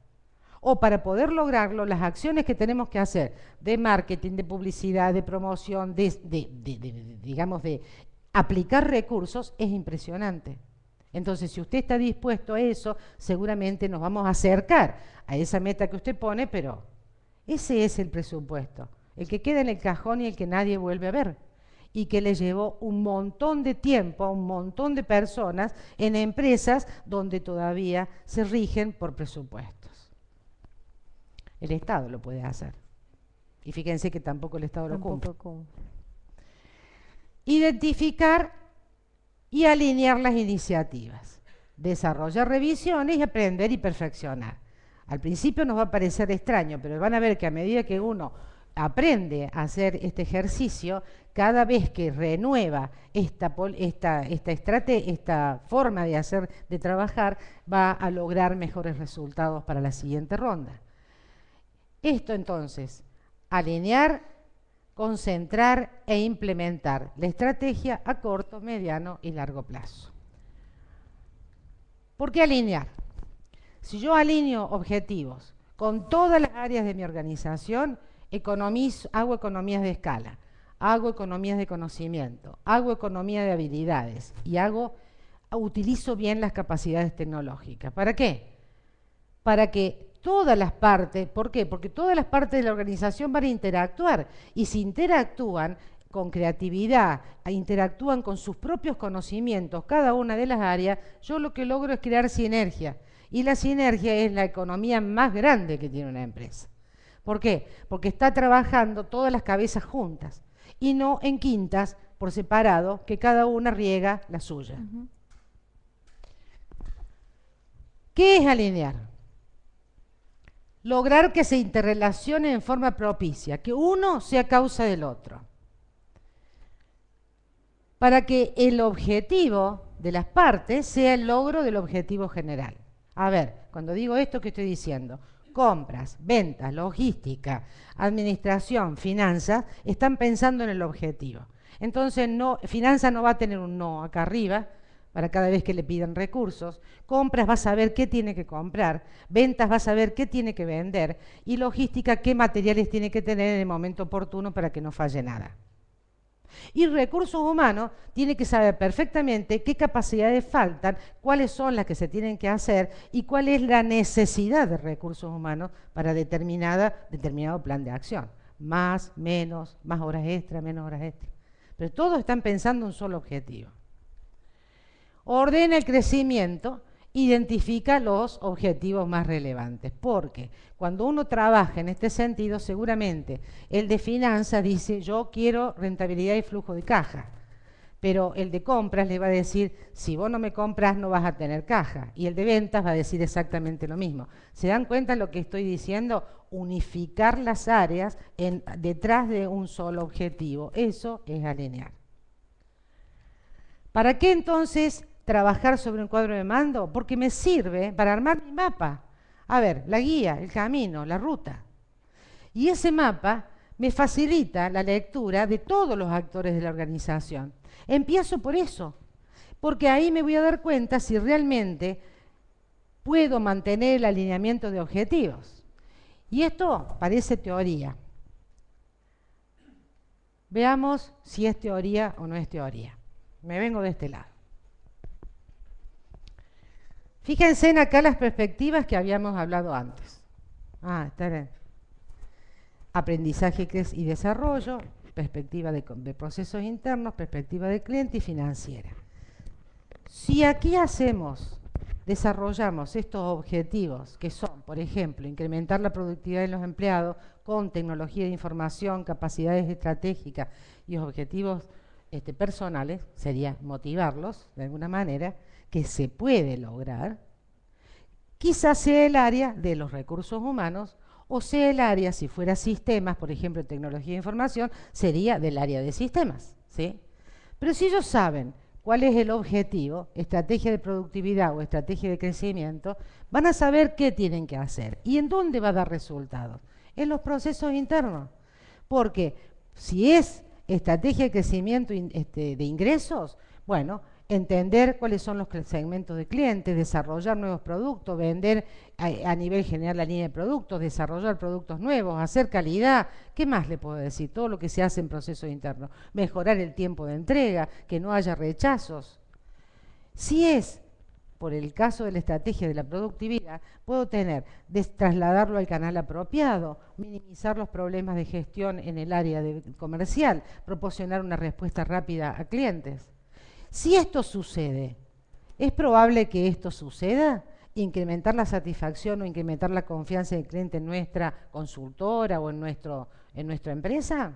O para poder lograrlo, las acciones que tenemos que hacer de marketing, de publicidad, de promoción, digamos, de aplicar recursos, es impresionante. Entonces, si usted está dispuesto a eso, seguramente nos vamos a acercar a esa meta que usted pone, pero ese es el presupuesto, el que queda en el cajón y el que nadie vuelve a ver, y que le llevó un montón de tiempo a un montón de personas en empresas donde todavía se rigen por presupuestos. El Estado lo puede hacer. Y fíjense que tampoco el Estado lo cumple. Identificar y alinear las iniciativas. Desarrollar revisiones y aprender y perfeccionar. Al principio nos va a parecer extraño, pero van a ver que a medida que uno aprende a hacer este ejercicio, cada vez que renueva esta forma de trabajar, va a lograr mejores resultados para la siguiente ronda. Esto entonces, alinear, concentrar e implementar la estrategia a corto, mediano y largo plazo. ¿Por qué alinear? Si yo alineo objetivos con todas las áreas de mi organización, hago economías de escala, hago economías de conocimiento, hago economía de habilidades y utilizo bien las capacidades tecnológicas. ¿Para qué? Para que todas las partes, ¿por qué? Porque todas las partes de la organización van a interactuar, y si interactúan con creatividad, interactúan con sus propios conocimientos, cada una de las áreas, yo lo que logro es crear sinergia, y la sinergia es la economía más grande que tiene una empresa. ¿Por qué? Porque está trabajando todas las cabezas juntas, y no en quintas por separado, que cada una riega la suya. ¿Qué es alinear? Lograr que se interrelacionen en forma propicia, que uno sea causa del otro, para que el objetivo de las partes sea el logro del objetivo general. A ver, cuando digo esto, ¿qué estoy diciendo? Compras, ventas, logística, administración, finanzas, están pensando en el objetivo. Entonces, finanzas no va a tener un no acá arriba, para cada vez que le pidan recursos. Compras va a saber qué tiene que comprar, ventas va a saber qué tiene que vender, y logística qué materiales tiene que tener en el momento oportuno para que no falle nada. Y recursos humanos tiene que saber perfectamente qué capacidades faltan, cuáles son las que se tienen que hacer y cuál es la necesidad de recursos humanos para determinado plan de acción. Más, menos, más horas extra, menos horas extra. Pero todos están pensando en un solo objetivo. Ordena el crecimiento, identifica los objetivos más relevantes, porque cuando uno trabaja en este sentido, seguramente el de finanzas dice, yo quiero rentabilidad y flujo de caja, pero el de compras le va a decir, si vos no me compras no vas a tener caja, y el de ventas va a decir exactamente lo mismo. ¿Se dan cuenta de lo que estoy diciendo? Unificar las áreas detrás de un solo objetivo, eso es alinear. ¿Para qué entonces trabajar sobre un cuadro de mando? Porque me sirve para armar mi mapa. A ver, la guía, el camino, la ruta. Y ese mapa me facilita la lectura de todos los actores de la organización. Empiezo por eso, porque ahí me voy a dar cuenta si realmente puedo mantener el alineamiento de objetivos. Y esto parece teoría. Veamos si es teoría o no es teoría. Me vengo de este lado. Fíjense en acá las perspectivas que habíamos hablado antes. Está bien. Aprendizaje y desarrollo, perspectiva de procesos internos, perspectiva de cliente y financiera. Si aquí desarrollamos estos objetivos, que son, por ejemplo, incrementar la productividad de los empleados con tecnología de información, capacidades estratégicas y objetivos personales, sería motivarlos de alguna manera, que se puede lograr, quizás sea el área de los recursos humanos, o sea el área, si fuera sistemas, por ejemplo, tecnología de información, sería del área de sistemas, ¿sí? Pero si ellos saben cuál es el objetivo, estrategia de productividad o estrategia de crecimiento, van a saber qué tienen que hacer y en dónde va a dar resultados. En los procesos internos. Porque si es estrategia de crecimiento de ingresos, bueno, entender cuáles son los segmentos de clientes, desarrollar nuevos productos, vender a nivel general la línea de productos, desarrollar productos nuevos, hacer calidad. ¿Qué más le puedo decir? Todo lo que se hace en procesos internos. Mejorar el tiempo de entrega, que no haya rechazos. Si es por el caso de la estrategia de la productividad, puedo trasladarlo al canal apropiado, minimizar los problemas de gestión en el área comercial, proporcionar una respuesta rápida a clientes. Si esto sucede, ¿es probable que esto suceda? ¿Incrementar la satisfacción o incrementar la confianza del cliente en nuestra consultora o en nuestra empresa?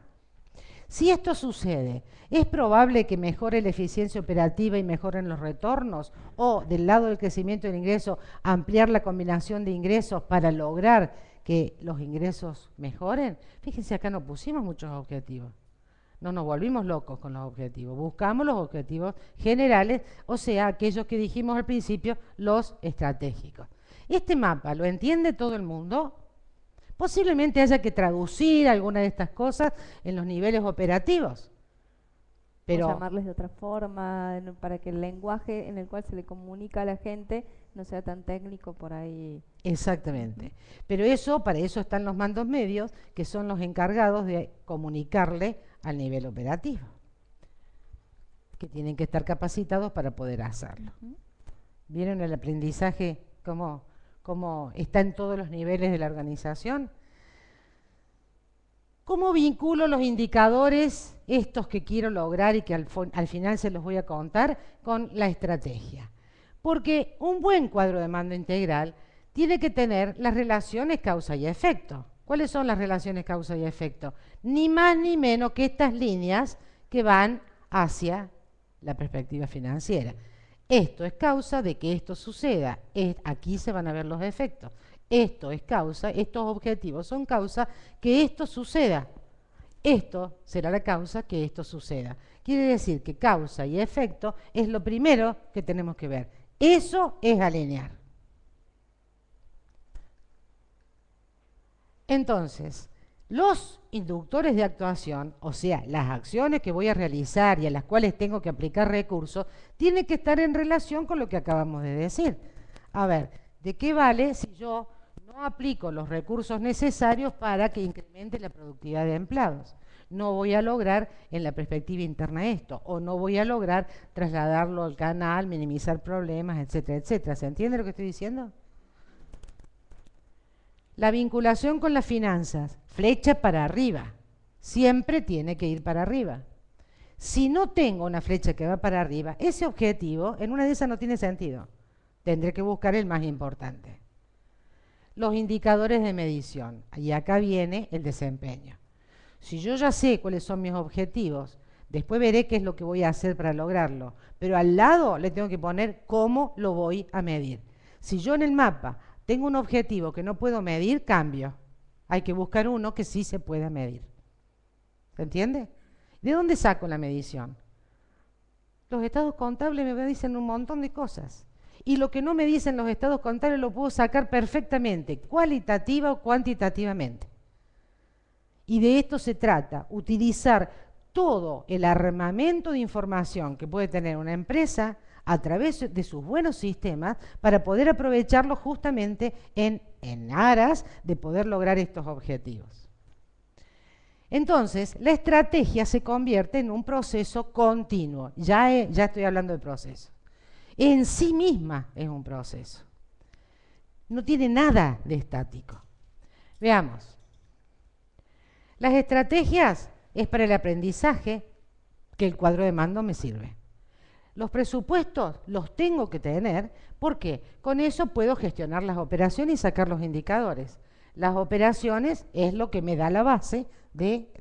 Si esto sucede, ¿es probable que mejore la eficiencia operativa y mejoren los retornos? O, del lado del crecimiento del ingreso, ampliar la combinación de ingresos para lograr que los ingresos mejoren. Fíjense, acá no pusimos muchos objetivos. No nos volvimos locos con los objetivos. Buscamos los objetivos generales, o sea, aquellos que dijimos al principio, los estratégicos. ¿Este mapa lo entiende todo el mundo? Posiblemente haya que traducir alguna de estas cosas en los niveles operativos. Pero o llamarles de otra forma, para que el lenguaje en el cual se le comunica a la gente no sea tan técnico por ahí. Exactamente. Pero para eso están los mandos medios, que son los encargados de comunicarle al nivel operativo, que tienen que estar capacitados para poder hacerlo. ¿Vieron el aprendizaje cómo está en todos los niveles de la organización? ¿Cómo vinculo los indicadores, estos que quiero lograr y que al final se los voy a contar, con la estrategia? Porque un buen cuadro de mando integral tiene que tener las relaciones causa y efecto. ¿Cuáles son las relaciones causa y efecto? Ni más ni menos que estas líneas que van hacia la perspectiva financiera. Esto es causa de que esto suceda. Aquí se van a ver los efectos. Esto es causa, estos objetivos son causa que esto suceda. Esto será la causa que esto suceda. Quiere decir que causa y efecto es lo primero que tenemos que ver. Eso es alinear. Entonces, los inductores de actuación, o sea, las acciones que voy a realizar y a las cuales tengo que aplicar recursos, tienen que estar en relación con lo que acabamos de decir. A ver, ¿de qué vale si yo no aplico los recursos necesarios para que incremente la productividad de empleados? No voy a lograr en la perspectiva interna esto, o no voy a lograr trasladarlo al canal, minimizar problemas, etcétera, etcétera. ¿Se entiende lo que estoy diciendo? La vinculación con las finanzas, flecha para arriba, siempre tiene que ir para arriba. Si no tengo una flecha que va para arriba, ese objetivo en una de esas no tiene sentido. Tendré que buscar el más importante. Los indicadores de medición, y acá viene el desempeño. Si yo ya sé cuáles son mis objetivos, después veré qué es lo que voy a hacer para lograrlo, pero al lado le tengo que poner cómo lo voy a medir. Si yo en el mapa tengo un objetivo que no puedo medir, cambio. Hay que buscar uno que sí se pueda medir. ¿Se entiende? ¿De dónde saco la medición? Los estados contables me dicen un montón de cosas. Y lo que no me dicen los estados contables lo puedo sacar perfectamente, cualitativa o cuantitativamente. Y de esto se trata, utilizar todo el armamento de información que puede tener una empresa a través de sus buenos sistemas para poder aprovecharlo justamente en aras de poder lograr estos objetivos. Entonces, la estrategia se convierte en un proceso continuo. Ya estoy hablando de proceso. En sí misma es un proceso. No tiene nada de estático. Veamos. Las estrategias es para el aprendizaje que el cuadro de mando me sirve. Los presupuestos los tengo que tener porque con eso puedo gestionar las operaciones y sacar los indicadores. Las operaciones es lo que me da la base de,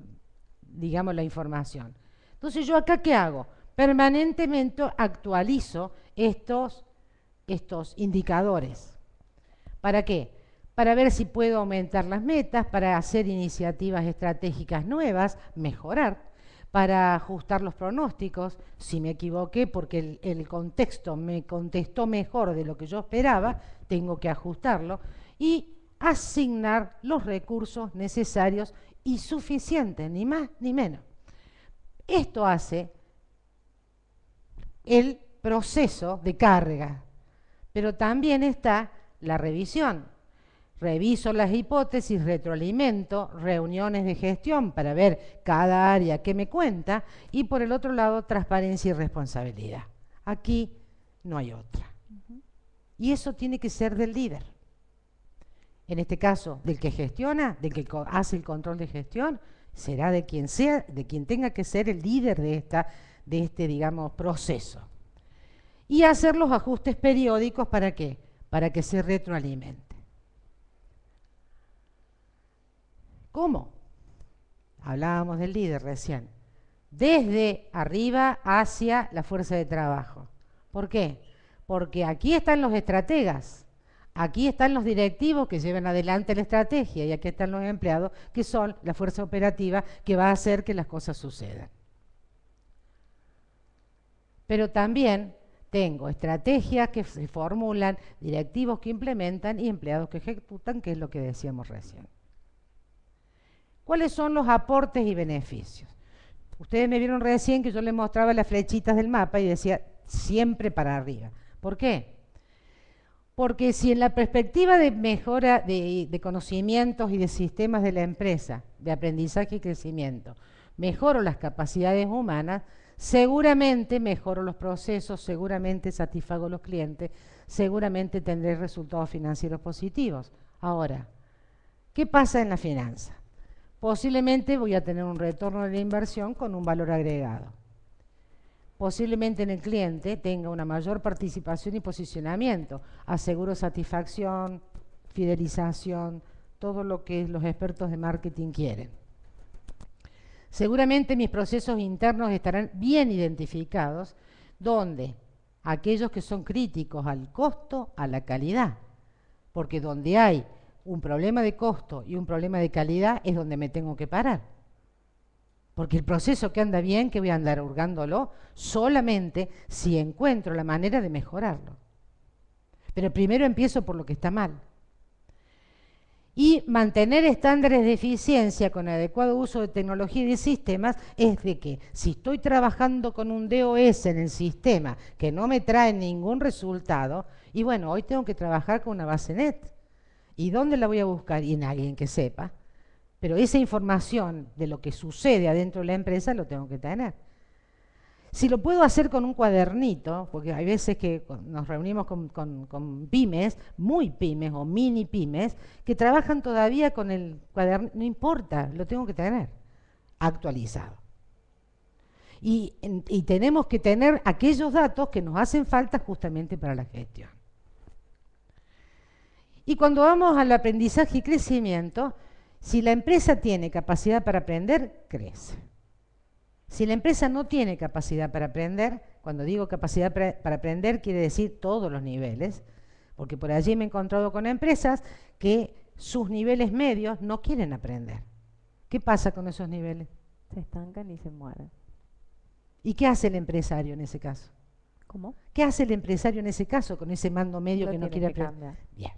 digamos, la información. Entonces, ¿yo acá qué hago? Permanentemente actualizo estos indicadores. ¿Para qué? Para ver si puedo aumentar las metas, para hacer iniciativas estratégicas nuevas, mejorar, para ajustar los pronósticos, si me equivoqué porque el contexto me contestó mejor de lo que yo esperaba, tengo que ajustarlo, y asignar los recursos necesarios y suficientes, ni más ni menos. Esto hace el proceso de carga, pero también está la revisión. Reviso las hipótesis, retroalimento, reuniones de gestión para ver cada área que me cuenta, y por el otro lado, transparencia y responsabilidad. Aquí no hay otra. Y eso tiene que ser del líder. En este caso, del que gestiona, del que hace el control de gestión, será de quien sea, de quien tenga que ser el líder de este, digamos, proceso. Y hacer los ajustes periódicos, ¿para qué? Para que se retroalimente. ¿Cómo? Hablábamos del líder recién. Desde arriba hacia la fuerza de trabajo. ¿Por qué? Porque aquí están los estrategas, aquí están los directivos que llevan adelante la estrategia, y aquí están los empleados, que son la fuerza operativa que va a hacer que las cosas sucedan. Pero también tengo estrategias que se formulan, directivos que implementan y empleados que ejecutan, que es lo que decíamos recién. ¿Cuáles son los aportes y beneficios? Ustedes me vieron recién que yo les mostraba las flechitas del mapa y decía siempre para arriba. ¿Por qué? Porque si en la perspectiva de mejora de conocimientos y de sistemas de la empresa, de aprendizaje y crecimiento, mejoro las capacidades humanas, seguramente mejoro los procesos, seguramente satisfago a los clientes, seguramente tendré resultados financieros positivos. Ahora, ¿qué pasa en la finanza? Posiblemente voy a tener un retorno de la inversión con un valor agregado. Posiblemente en el cliente tenga una mayor participación y posicionamiento, aseguro satisfacción, fidelización, todo lo que los expertos de marketing quieren. Seguramente mis procesos internos estarán bien identificados, donde aquellos que son críticos al costo, a la calidad, porque donde hay un problema de costo y un problema de calidad es donde me tengo que parar. Porque el proceso que anda bien, que voy a andar hurgándolo, solamente si encuentro la manera de mejorarlo. Pero primero empiezo por lo que está mal. Y mantener estándares de eficiencia con adecuado uso de tecnología y de sistemas es de que si estoy trabajando con un DOS en el sistema que no me trae ningún resultado, y bueno, hoy tengo que trabajar con una base net. ¿Y dónde la voy a buscar? Y en alguien que sepa. Pero esa información de lo que sucede adentro de la empresa lo tengo que tener. Si lo puedo hacer con un cuadernito, porque hay veces que nos reunimos con pymes, muy pymes o mini pymes, que trabajan todavía con el cuaderno, no importa, lo tengo que tener actualizado. Y tenemos que tener aquellos datos que nos hacen falta justamente para la gestión. Y cuando vamos al aprendizaje y crecimiento, si la empresa tiene capacidad para aprender, crece. Si la empresa no tiene capacidad para aprender, cuando digo capacidad para aprender quiere decir todos los niveles, porque por allí me he encontrado con empresas que sus niveles medios no quieren aprender. ¿Qué pasa con esos niveles? Se estancan y se mueren. ¿Y qué hace el empresario en ese caso? ¿Cómo? ¿Qué hace el empresario en ese caso con ese mando medio que no quiere aprender? Bien.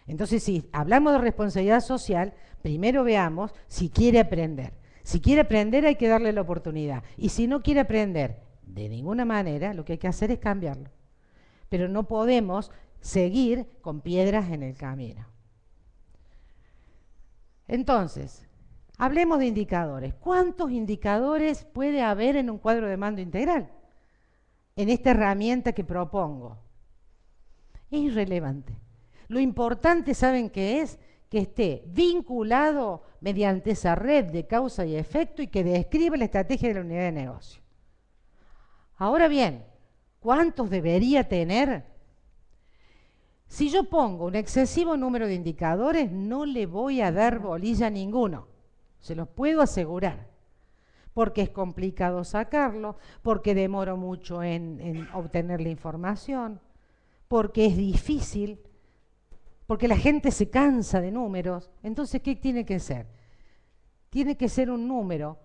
Entonces, si hablamos de responsabilidad social, primero veamos si quiere aprender. Si quiere aprender hay que darle la oportunidad. Y si no quiere aprender de ninguna manera, lo que hay que hacer es cambiarlo. Pero no podemos seguir con piedras en el camino. Entonces, hablemos de indicadores. ¿Cuántos indicadores puede haber en un cuadro de mando integral? En esta herramienta que propongo. Es irrelevante. Lo importante, ¿saben qué es? Que esté vinculado mediante esa red de causa y efecto y que describa la estrategia de la unidad de negocio. Ahora bien, ¿cuántos debería tener? Si yo pongo un excesivo número de indicadores, no le voy a dar bolilla a ninguno. Se los puedo asegurar. Porque es complicado sacarlo, porque demoro mucho en obtener la información, porque es difícil, porque la gente se cansa de números. Entonces, ¿qué tiene que ser? Tiene que ser un número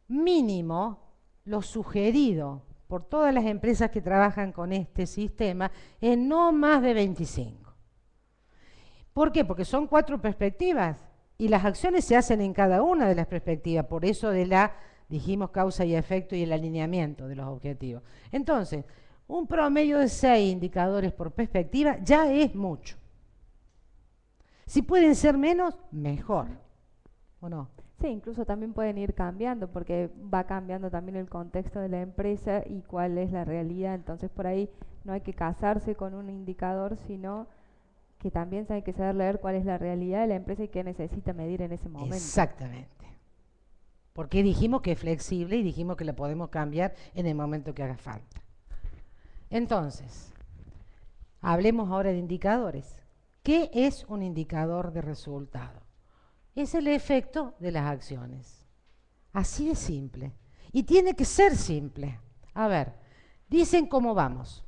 mínimo lo sugerido por todas las empresas que trabajan con este sistema es no más de 25. ¿Por qué? Porque son 4 perspectivas y las acciones se hacen en cada una de las perspectivas, por eso dijimos causa y efecto y el alineamiento de los objetivos. Entonces, un promedio de 6 indicadores por perspectiva ya es mucho. Si pueden ser menos, mejor. ¿O no? Sí, incluso también pueden ir cambiando porque va cambiando también el contexto de la empresa y cuál es la realidad. Entonces por ahí no hay que casarse con un indicador, sino que también hay que saber leer cuál es la realidad de la empresa y qué necesita medir en ese momento. Exactamente. Porque dijimos que es flexible y dijimos que la podemos cambiar en el momento que haga falta. Entonces, hablemos ahora de indicadores. ¿Qué es un indicador de resultado? Es el efecto de las acciones. Así de simple. Y tiene que ser simple. A ver, dicen cómo vamos.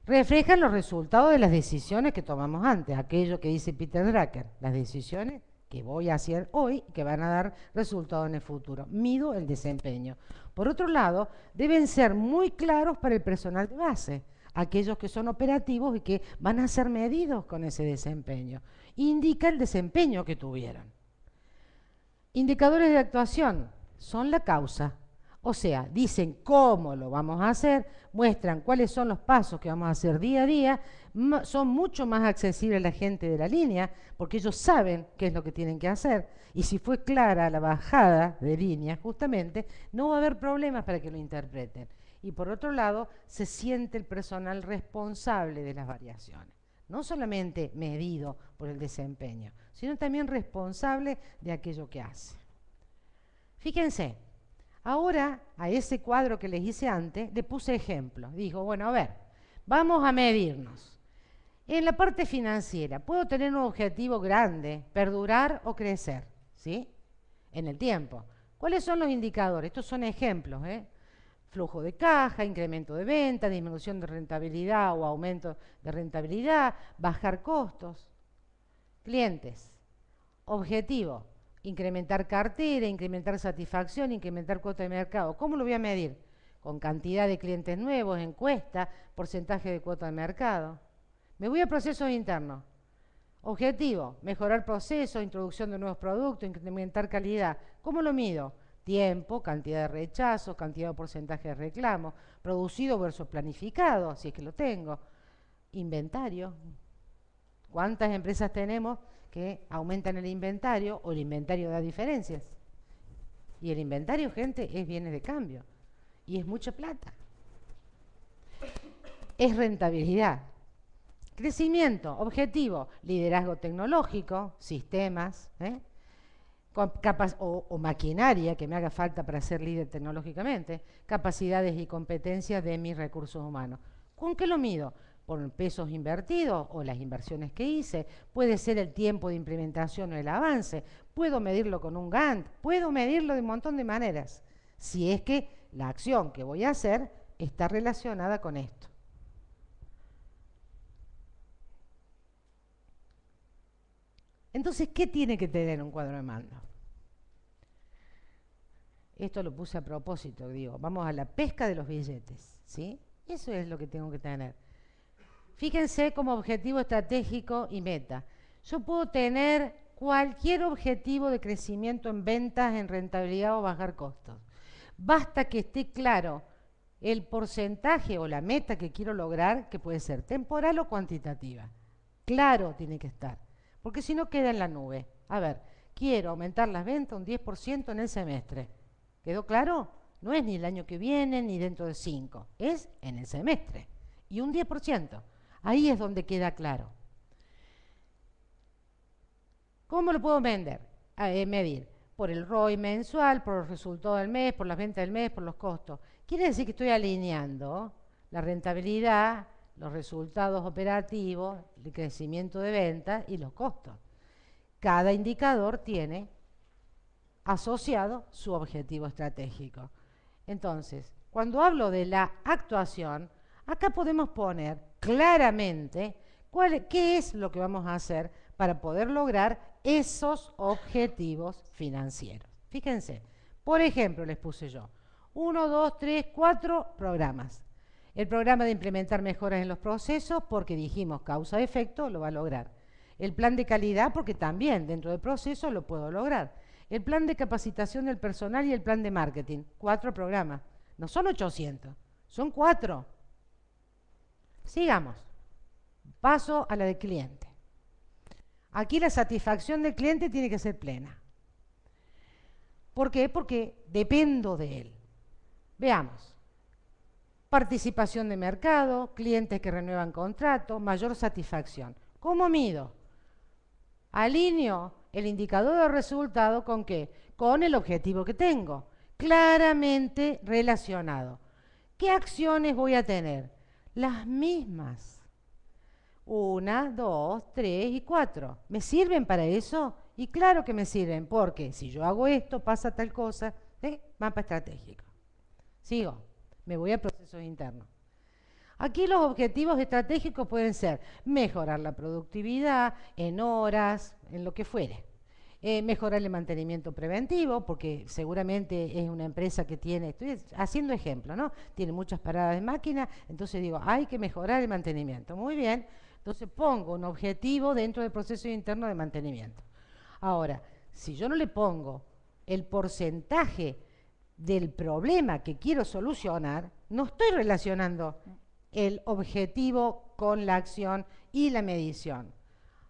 Reflejan los resultados de las decisiones que tomamos antes, aquello que dice Peter Drucker, las decisiones que voy a hacer hoy y que van a dar resultados en el futuro. Mido el desempeño. Por otro lado, deben ser muy claros para el personal de base, aquellos que son operativos y que van a ser medidos con ese desempeño. Indica el desempeño que tuvieron. Indicadores de actuación son la causa, o sea, dicen cómo lo vamos a hacer, muestran cuáles son los pasos que vamos a hacer día a día, son mucho más accesibles a la gente de la línea, porque ellos saben qué es lo que tienen que hacer, y si fue clara la bajada de línea, justamente, no va a haber problemas para que lo interpreten. Y por otro lado, se siente el personal responsable de las variaciones. No solamente medido por el desempeño, sino también responsable de aquello que hace. Fíjense, ahora a ese cuadro que les hice antes le puse ejemplos. Dijo, bueno, a ver, vamos a medirnos. En la parte financiera, ¿puedo tener un objetivo grande, perdurar o crecer? ¿Sí? En el tiempo. ¿Cuáles son los indicadores? Estos son ejemplos, ¿eh? Flujo de caja, incremento de venta, disminución de rentabilidad o aumento de rentabilidad, bajar costos. Clientes. Objetivo, incrementar cartera, incrementar satisfacción, incrementar cuota de mercado. ¿Cómo lo voy a medir? Con cantidad de clientes nuevos, encuesta, porcentaje de cuota de mercado. Me voy a procesos internos. Objetivo, mejorar procesos, introducción de nuevos productos, incrementar calidad. ¿Cómo lo mido? Tiempo, cantidad de rechazos, cantidad o porcentaje de reclamos, producido versus planificado, si es que lo tengo. Inventario. ¿Cuántas empresas tenemos que aumentan el inventario o el inventario da diferencias? Y el inventario, gente, es bienes de cambio. Y es mucha plata. Es rentabilidad. Crecimiento, objetivo, liderazgo tecnológico, sistemas, o maquinaria que me haga falta para ser líder tecnológicamente, capacidades y competencias de mis recursos humanos. ¿Con qué lo mido? Por pesos invertidos o las inversiones que hice, puede ser el tiempo de implementación o el avance, puedo medirlo con un Gantt, puedo medirlo de un montón de maneras, si es que la acción que voy a hacer está relacionada con esto. Entonces, ¿qué tiene que tener un cuadro de mando? Esto lo puse a propósito, digo, vamos a la pesca de los billetes, ¿sí? Eso es lo que tengo que tener. Fíjense como objetivo estratégico y meta. Yo puedo tener cualquier objetivo de crecimiento en ventas, en rentabilidad o bajar costos. Basta que esté claro el porcentaje o la meta que quiero lograr, que puede ser temporal o cuantitativa. Claro tiene que estar, porque si no queda en la nube. A ver, quiero aumentar las ventas un 10% en el semestre. ¿Quedó claro? No es ni el año que viene ni dentro de 5, es en el semestre. Y un 10%. Ahí es donde queda claro. ¿Cómo lo puedo medir? Por el ROI mensual, por los resultados del mes, por las ventas del mes, por los costos. Quiere decir que estoy alineando la rentabilidad, los resultados operativos, el crecimiento de ventas y los costos. Cada indicador tiene asociado su objetivo estratégico. Entonces, cuando hablo de la actuación, acá podemos poner claramente qué es lo que vamos a hacer para poder lograr esos objetivos financieros. Fíjense, Por ejemplo, les puse yo 1, 2, 3, 4 programas. El programa de implementar mejoras en los procesos, porque dijimos causa-efecto, lo va a lograr. El plan de calidad, porque también dentro del proceso lo puedo lograr. El plan de capacitación del personal y el plan de marketing. 4 programas. No son 800, son 4. Sigamos. Paso a la del cliente. Aquí la satisfacción del cliente tiene que ser plena. ¿Por qué? Porque dependo de él. Veamos. Participación de mercado, clientes que renuevan contrato, mayor satisfacción. ¿Cómo mido? Alineo el indicador de resultado ¿con qué? Con el objetivo que tengo, claramente relacionado. ¿Qué acciones voy a tener? Las mismas. 1, 2, 3 y 4. ¿Me sirven para eso? Y claro que me sirven, porque si yo hago esto, pasa tal cosa. Mapa estratégico. Sigo, me voy a procesos internos. Aquí los objetivos estratégicos pueden ser mejorar la productividad en horas, en lo que fuere. Mejorar el mantenimiento preventivo, porque seguramente es una empresa que tiene, estoy haciendo ejemplo, ¿no? Tiene muchas paradas de máquina, entonces digo, hay que mejorar el mantenimiento. Muy bien, entonces pongo un objetivo dentro del proceso interno de mantenimiento. Ahora, si yo no le pongo el porcentaje del problema que quiero solucionar, no estoy relacionando el objetivo con la acción y la medición.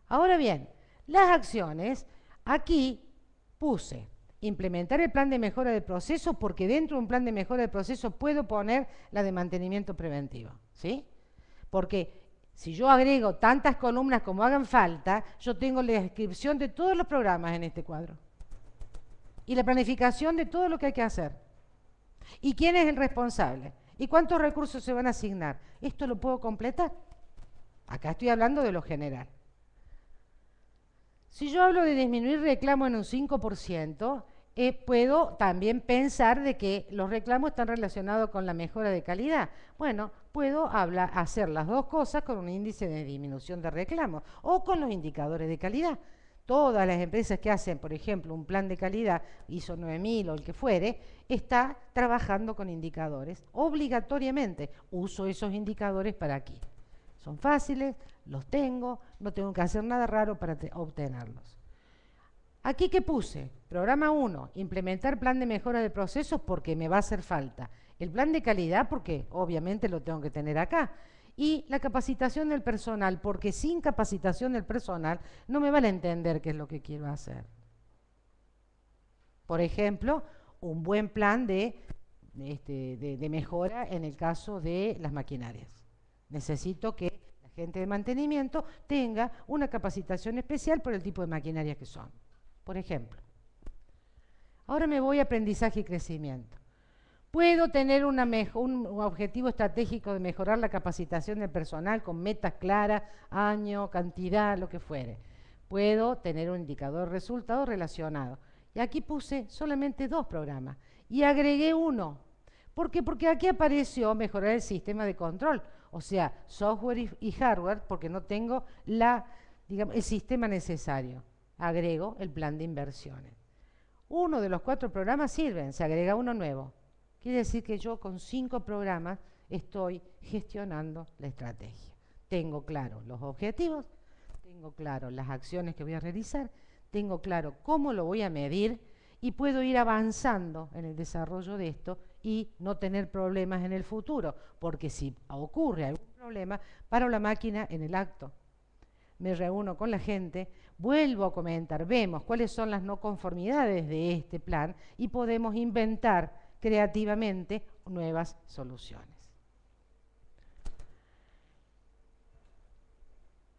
Ahora bien, las acciones, aquí puse implementar el plan de mejora de proceso, porque dentro de un plan de mejora de proceso puedo poner la de mantenimiento preventivo, ¿sí? Porque si yo agrego tantas columnas como hagan falta, yo tengo la descripción de todos los programas en este cuadro y la planificación de todo lo que hay que hacer. ¿Y quién es el responsable? ¿Y cuántos recursos se van a asignar? ¿Esto lo puedo completar? Acá estoy hablando de lo general. Si yo hablo de disminuir reclamo en un 5%, puedo también pensar de que los reclamos están relacionados con la mejora de calidad. Bueno, puedo hacer las dos cosas con un índice de disminución de reclamos o con los indicadores de calidad. Todas las empresas que hacen, por ejemplo, un plan de calidad, ISO 9000 o el que fuere, está trabajando con indicadores. Obligatoriamente uso esos indicadores para aquí. Son fáciles, los tengo, no tengo que hacer nada raro para obtenerlos. Aquí, ¿qué puse? Programa 1, implementar plan de mejora de procesos porque me va a hacer falta. El plan de calidad porque obviamente lo tengo que tener acá. Y la capacitación del personal, porque sin capacitación del personal no me van a entender qué es lo que quiero hacer. Por ejemplo, un buen plan de mejora en el caso de las maquinarias. Necesito que la gente de mantenimiento tenga una capacitación especial por el tipo de maquinarias que son, por ejemplo. Ahora me voy a aprendizaje y crecimiento. Puedo tener un objetivo estratégico de mejorar la capacitación del personal con metas claras, año, cantidad, lo que fuere. Puedo tener un indicador de resultado relacionado. Y aquí puse solamente 2 programas y agregué uno. ¿Por qué? Porque aquí apareció mejorar el sistema de control, o sea, software y hardware, porque no tengo el sistema necesario. Agrego el plan de inversiones. Uno de los 4 programas sirven, se agrega uno nuevo. Quiere decir que yo con 5 programas estoy gestionando la estrategia. Tengo claro los objetivos, tengo claro las acciones que voy a realizar, tengo claro cómo lo voy a medir y puedo ir avanzando en el desarrollo de esto y no tener problemas en el futuro, porque si ocurre algún problema, paro la máquina en el acto. Me reúno con la gente, vuelvo a comentar, vemos cuáles son las no conformidades de este plan y podemos inventar creativamente nuevas soluciones.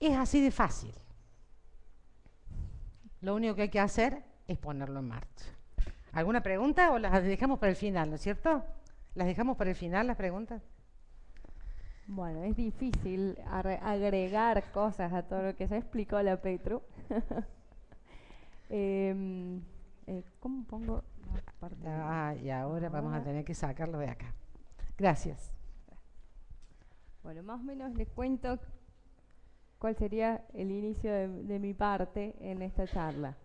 Es así de fácil. Lo único que hay que hacer es ponerlo en marcha. ¿Alguna pregunta o las dejamos para el final, no es cierto? ¿Las dejamos para el final las preguntas? Bueno, es difícil agregar cosas a todo lo que ya explicó la Petru. ¿Cómo pongo la parte? Y ahora vamos a tener que sacarlo de acá. Gracias. Bueno, más o menos les cuento cuál sería el inicio de mi parte en esta charla.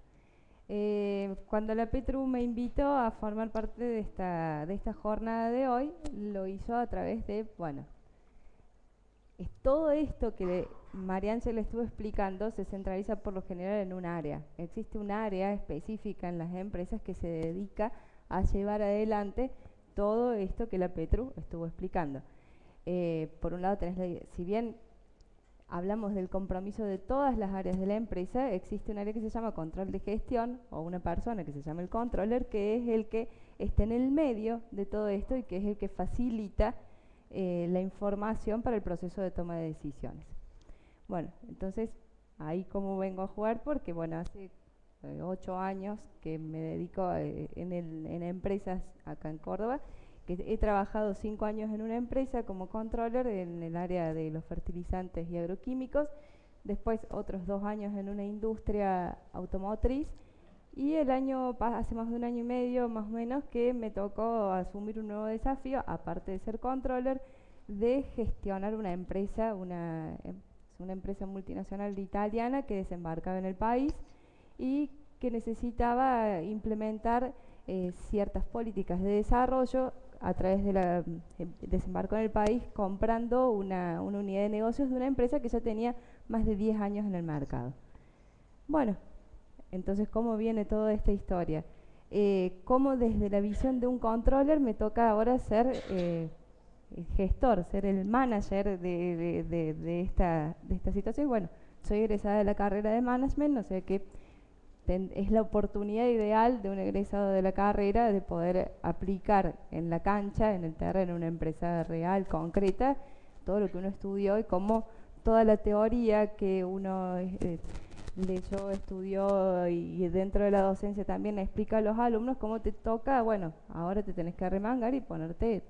Cuando la Petru me invitó a formar parte de esta jornada de hoy, lo hizo a través de, bueno, todo esto que Marian se le estuvo explicando se centraliza por lo general en un área. Existe un área específica en las empresas que se dedica a llevar adelante todo esto que la Petru estuvo explicando. Por un lado si bien hablamos del compromiso de todas las áreas de la empresa, existe un área que se llama control de gestión, o una persona que se llama el controller, que es el que está en el medio de todo esto y que es el que facilita la información para el proceso de toma de decisiones. Bueno, entonces ahí como vengo a jugar, porque bueno, hace 8 años que me dedico en empresas acá en Córdoba, que he trabajado 5 años en una empresa como controller en el área de los fertilizantes y agroquímicos, después otros 2 años en una industria automotriz, y hace más de 1 año y medio más o menos que me tocó asumir un nuevo desafío, aparte de ser controller, de gestionar una empresa, una empresa multinacional italiana que desembarcaba en el país y que necesitaba implementar ciertas políticas de desarrollo a través de desembarcó en el país comprando una unidad de negocios de una empresa que ya tenía más de 10 años en el mercado. Bueno, entonces, ¿cómo viene toda esta historia? Cómo desde la visión de un controller me toca ahora ser gestor, ser el manager de esta situación. Bueno, soy egresada de la carrera de management, o sea que es la oportunidad ideal de un egresado de la carrera de poder aplicar en la cancha, en el terreno, en una empresa real, concreta, todo lo que uno estudió y cómo toda la teoría que uno leyó, estudió y dentro de la docencia también explica a los alumnos cómo te toca, bueno, ahora te tenés que arremangar y ponerte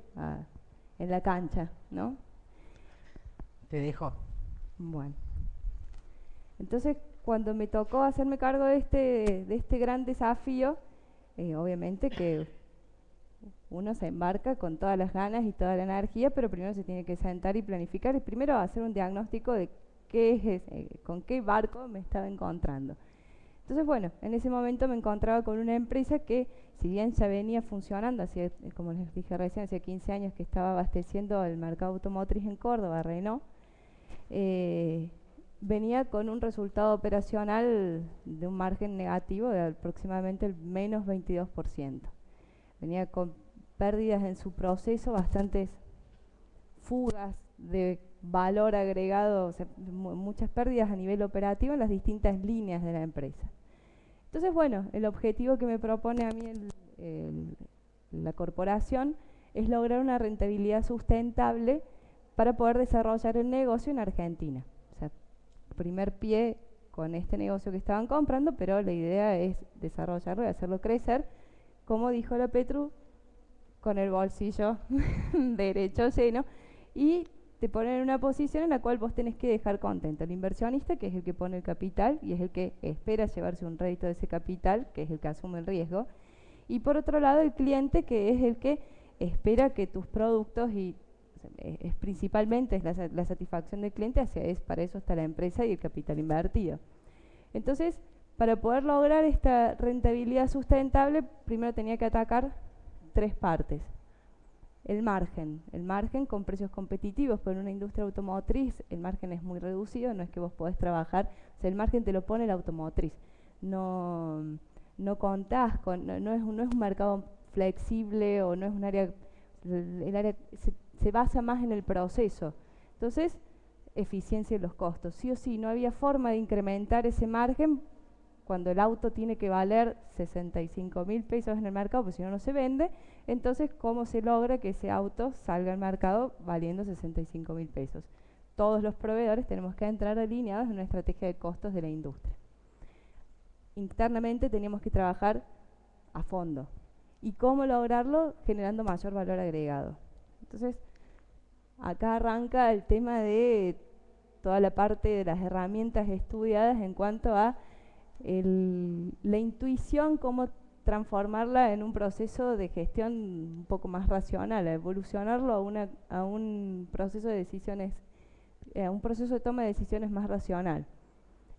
en la cancha, ¿no? Te dejo. Bueno. Entonces, cuando me tocó hacerme cargo de este gran desafío, obviamente que uno se embarca con todas las ganas y toda la energía, pero primero se tiene que sentar y planificar, y primero hacer un diagnóstico de con qué barco me estaba encontrando. Entonces, bueno, en ese momento me encontraba con una empresa que, si bien ya venía funcionando, como les dije recién, hacía 15 años que estaba abasteciendo el mercado automotriz en Córdoba, Renault, venía con un resultado operacional de un margen negativo de aproximadamente el menos 22%. Venía con pérdidas en su proceso, bastantes fugas de valor agregado, o sea, muchas pérdidas a nivel operativo en las distintas líneas de la empresa. Entonces, bueno, el objetivo que me propone a mí la corporación es lograr una rentabilidad sustentable para poder desarrollar el negocio en Argentina. O sea, primer pie con este negocio que estaban comprando, pero la idea es desarrollarlo y hacerlo crecer, como dijo la Petru, con el bolsillo derecho lleno, y te ponen en una posición en la cual vos tenés que dejar contento al inversionista, que es el que pone el capital y es el que espera llevarse un rédito de ese capital, que es el que asume el riesgo, y por otro lado el cliente, que es el que espera que tus productos, y es principalmente la satisfacción del cliente, para eso está la empresa y el capital invertido. Entonces, para poder lograr esta rentabilidad sustentable, primero tenía que atacar 3 partes. El margen con precios competitivos, pero en una industria automotriz el margen es muy reducido, no es que vos podés trabajar, o sea, el margen te lo pone la automotriz, no contás con, no es un mercado flexible, o no es un área, el área se basa más en el proceso. Entonces, eficiencia en los costos, sí o sí, no había forma de incrementar ese margen cuando el auto tiene que valer 65.000 pesos en el mercado, porque si no, no se vende. Entonces, ¿cómo se logra que ese auto salga al mercado valiendo 65.000 pesos? Todos los proveedores tenemos que entrar alineados en una estrategia de costos de la industria. Internamente teníamos que trabajar a fondo. ¿Y cómo lograrlo? Generando mayor valor agregado. Entonces, acá arranca el tema de toda la parte de las herramientas estudiadas en cuanto a la intuición, cómo transformarla en un proceso de gestión un poco más racional, a evolucionarlo a un proceso de decisiones, a un proceso de toma de decisiones más racional.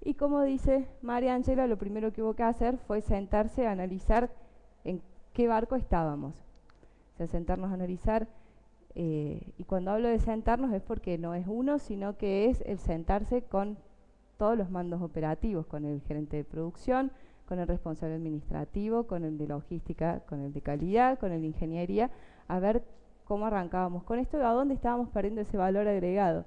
Y como dice María Ángela, lo primero que hubo que hacer fue sentarse a analizar en qué barco estábamos. O sea, sentarnos a analizar, y cuando hablo de sentarnos es porque no es uno, sino que es el sentarse con todos los mandos operativos, con el gerente de producción, con el responsable administrativo, con el de logística, con el de calidad, con el de ingeniería, a ver cómo arrancábamos con esto y a dónde estábamos perdiendo ese valor agregado.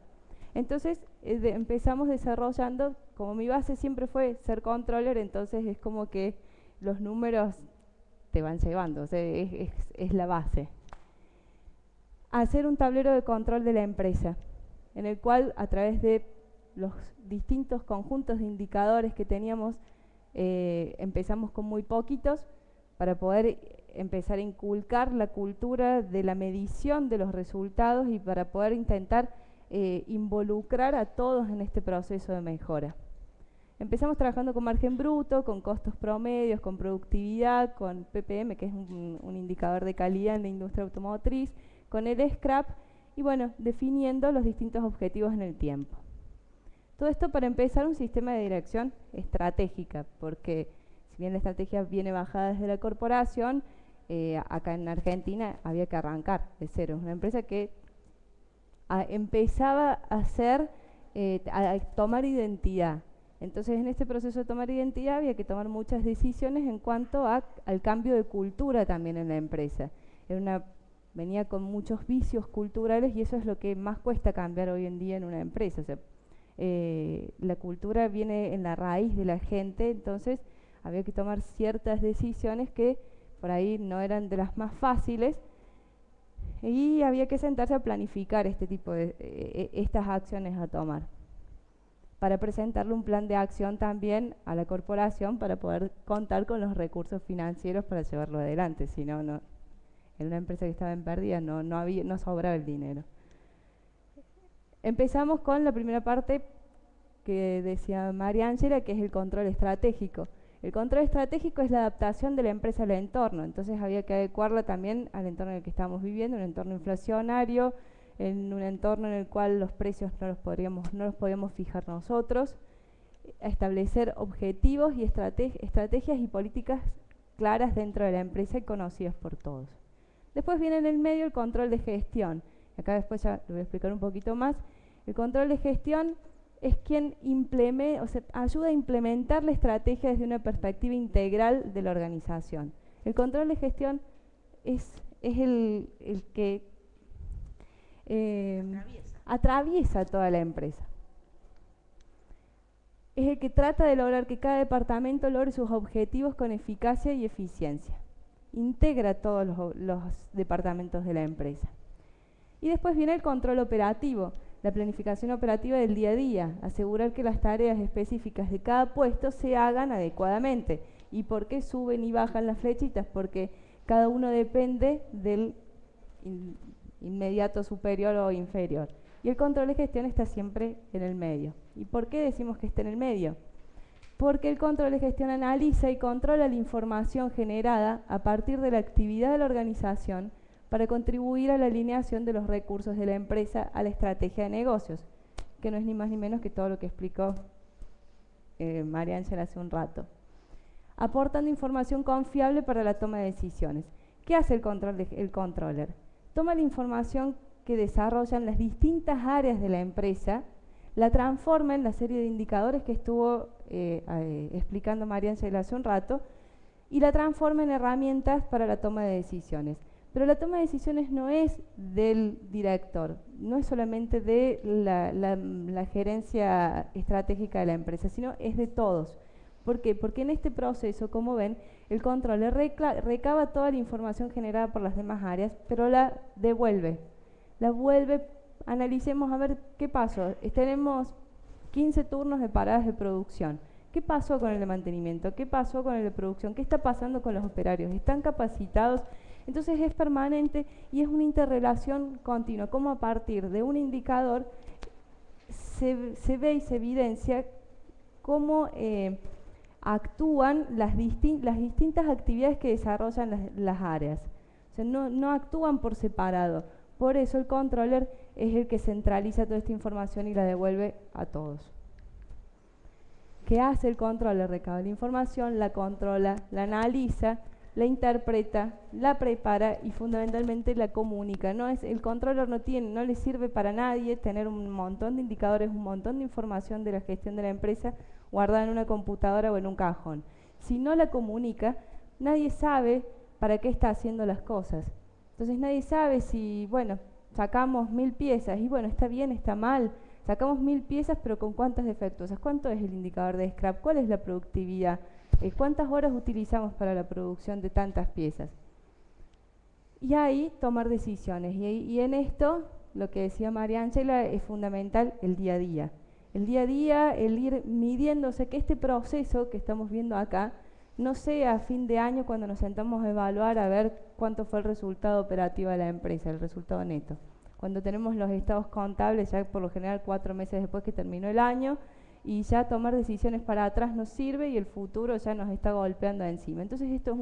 Entonces empezamos desarrollando, como mi base siempre fue ser controller, entonces es como que los números te van llevando, o sea, es la base. Hacer un tablero de control de la empresa, en el cual a través de los distintos conjuntos de indicadores que teníamos, empezamos con muy poquitos para poder empezar a inculcar la cultura de la medición de los resultados y para poder intentar involucrar a todos en este proceso de mejora. Empezamos trabajando con margen bruto, con costos promedios, con productividad, con PPM, que es un indicador de calidad en la industria automotriz, con el scrap y bueno, definiendo los distintos objetivos en el tiempo. Todo esto para empezar un sistema de dirección estratégica, porque si bien la estrategia viene bajada desde la corporación, acá en Argentina había que arrancar de cero. Es una empresa que empezaba a tomar identidad. Entonces, en este proceso de tomar identidad había que tomar muchas decisiones en cuanto al cambio de cultura también en la empresa. Venía con muchos vicios culturales y eso es lo que más cuesta cambiar hoy en día en una empresa. O sea, la cultura viene en la raíz de la gente, entonces había que tomar ciertas decisiones que por ahí no eran de las más fáciles y había que sentarse a planificar este tipo de estas acciones a tomar para presentarle un plan de acción también a la corporación para poder contar con los recursos financieros para llevarlo adelante, si no, en una empresa que estaba en pérdida no sobraba el dinero. Empezamos con la primera parte que decía María Ángela, que es el control estratégico. El control estratégico es la adaptación de la empresa al entorno, entonces había que adecuarla también al entorno en el que estamos viviendo, un entorno inflacionario, en un entorno en el cual los precios no los podíamos fijar nosotros, establecer objetivos y estrategias y políticas claras dentro de la empresa y conocidas por todos. Después viene en el medio el control de gestión. Acá después ya lo voy a explicar un poquito más. El control de gestión es quien ayuda a implementar la estrategia desde una perspectiva integral de la organización. El control de gestión es el que atraviesa toda la empresa. Es el que trata de lograr que cada departamento logre sus objetivos con eficacia y eficiencia. Integra todos los departamentos de la empresa. Y después viene el control operativo, la planificación operativa del día a día, asegurar que las tareas específicas de cada puesto se hagan adecuadamente. ¿Y por qué suben y bajan las flechitas? Porque cada uno depende del inmediato superior o inferior. Y el control de gestión está siempre en el medio. ¿Y por qué decimos que está en el medio? Porque el control de gestión analiza y controla la información generada a partir de la actividad de la organización para contribuir a la alineación de los recursos de la empresa a la estrategia de negocios, que no es ni más ni menos que todo lo que explicó María Ángela hace un rato. Aportando información confiable para la toma de decisiones. ¿Qué hace el controller? Toma la información que desarrollan las distintas áreas de la empresa, la transforma en la serie de indicadores que estuvo explicando María Ángela hace un rato y la transforma en herramientas para la toma de decisiones. Pero la toma de decisiones no es del director, no es solamente de la gerencia estratégica de la empresa, sino es de todos. ¿Por qué? Porque en este proceso, como ven, el controller recaba toda la información generada por las demás áreas, pero la devuelve. La vuelve, analicemos a ver qué pasó. Tenemos 15 turnos de paradas de producción. ¿Qué pasó con el de mantenimiento? ¿Qué pasó con el de producción? ¿Qué está pasando con los operarios? ¿Están capacitados? Entonces es permanente y es una interrelación continua, como a partir de un indicador se ve y se evidencia cómo actúan las distintas actividades que desarrollan las áreas. O sea, no actúan por separado. Por eso el controller es el que centraliza toda esta información y la devuelve a todos. que hace el controller recaba la información, la controla, la analiza, la interpreta, la prepara y fundamentalmente la comunica. El controller no le sirve para nadie tener un montón de indicadores, un montón de información de la gestión de la empresa guardada en una computadora o en un cajón. Si no la comunica, nadie sabe para qué está haciendo las cosas. Entonces nadie sabe si, bueno, sacamos 1000 piezas y bueno, está bien, está mal. Sacamos 1000 piezas, pero ¿con cuántas defectuosas? ¿Cuánto es el indicador de scrap? ¿Cuál es la productividad? ¿Cuántas horas utilizamos para la producción de tantas piezas? Y ahí tomar decisiones. Y en esto, lo que decía María Ángela, es fundamental el día a día. El día a día, el ir midiéndose, que este proceso que estamos viendo acá, no sea a fin de año cuando nos sentamos a evaluar a ver cuánto fue el resultado operativo de la empresa, el resultado neto. Cuando tenemos los estados contables, ya por lo general 4 meses después que terminó el año, y ya tomar decisiones para atrás nos sirve y el futuro ya nos está golpeando encima. Entonces esto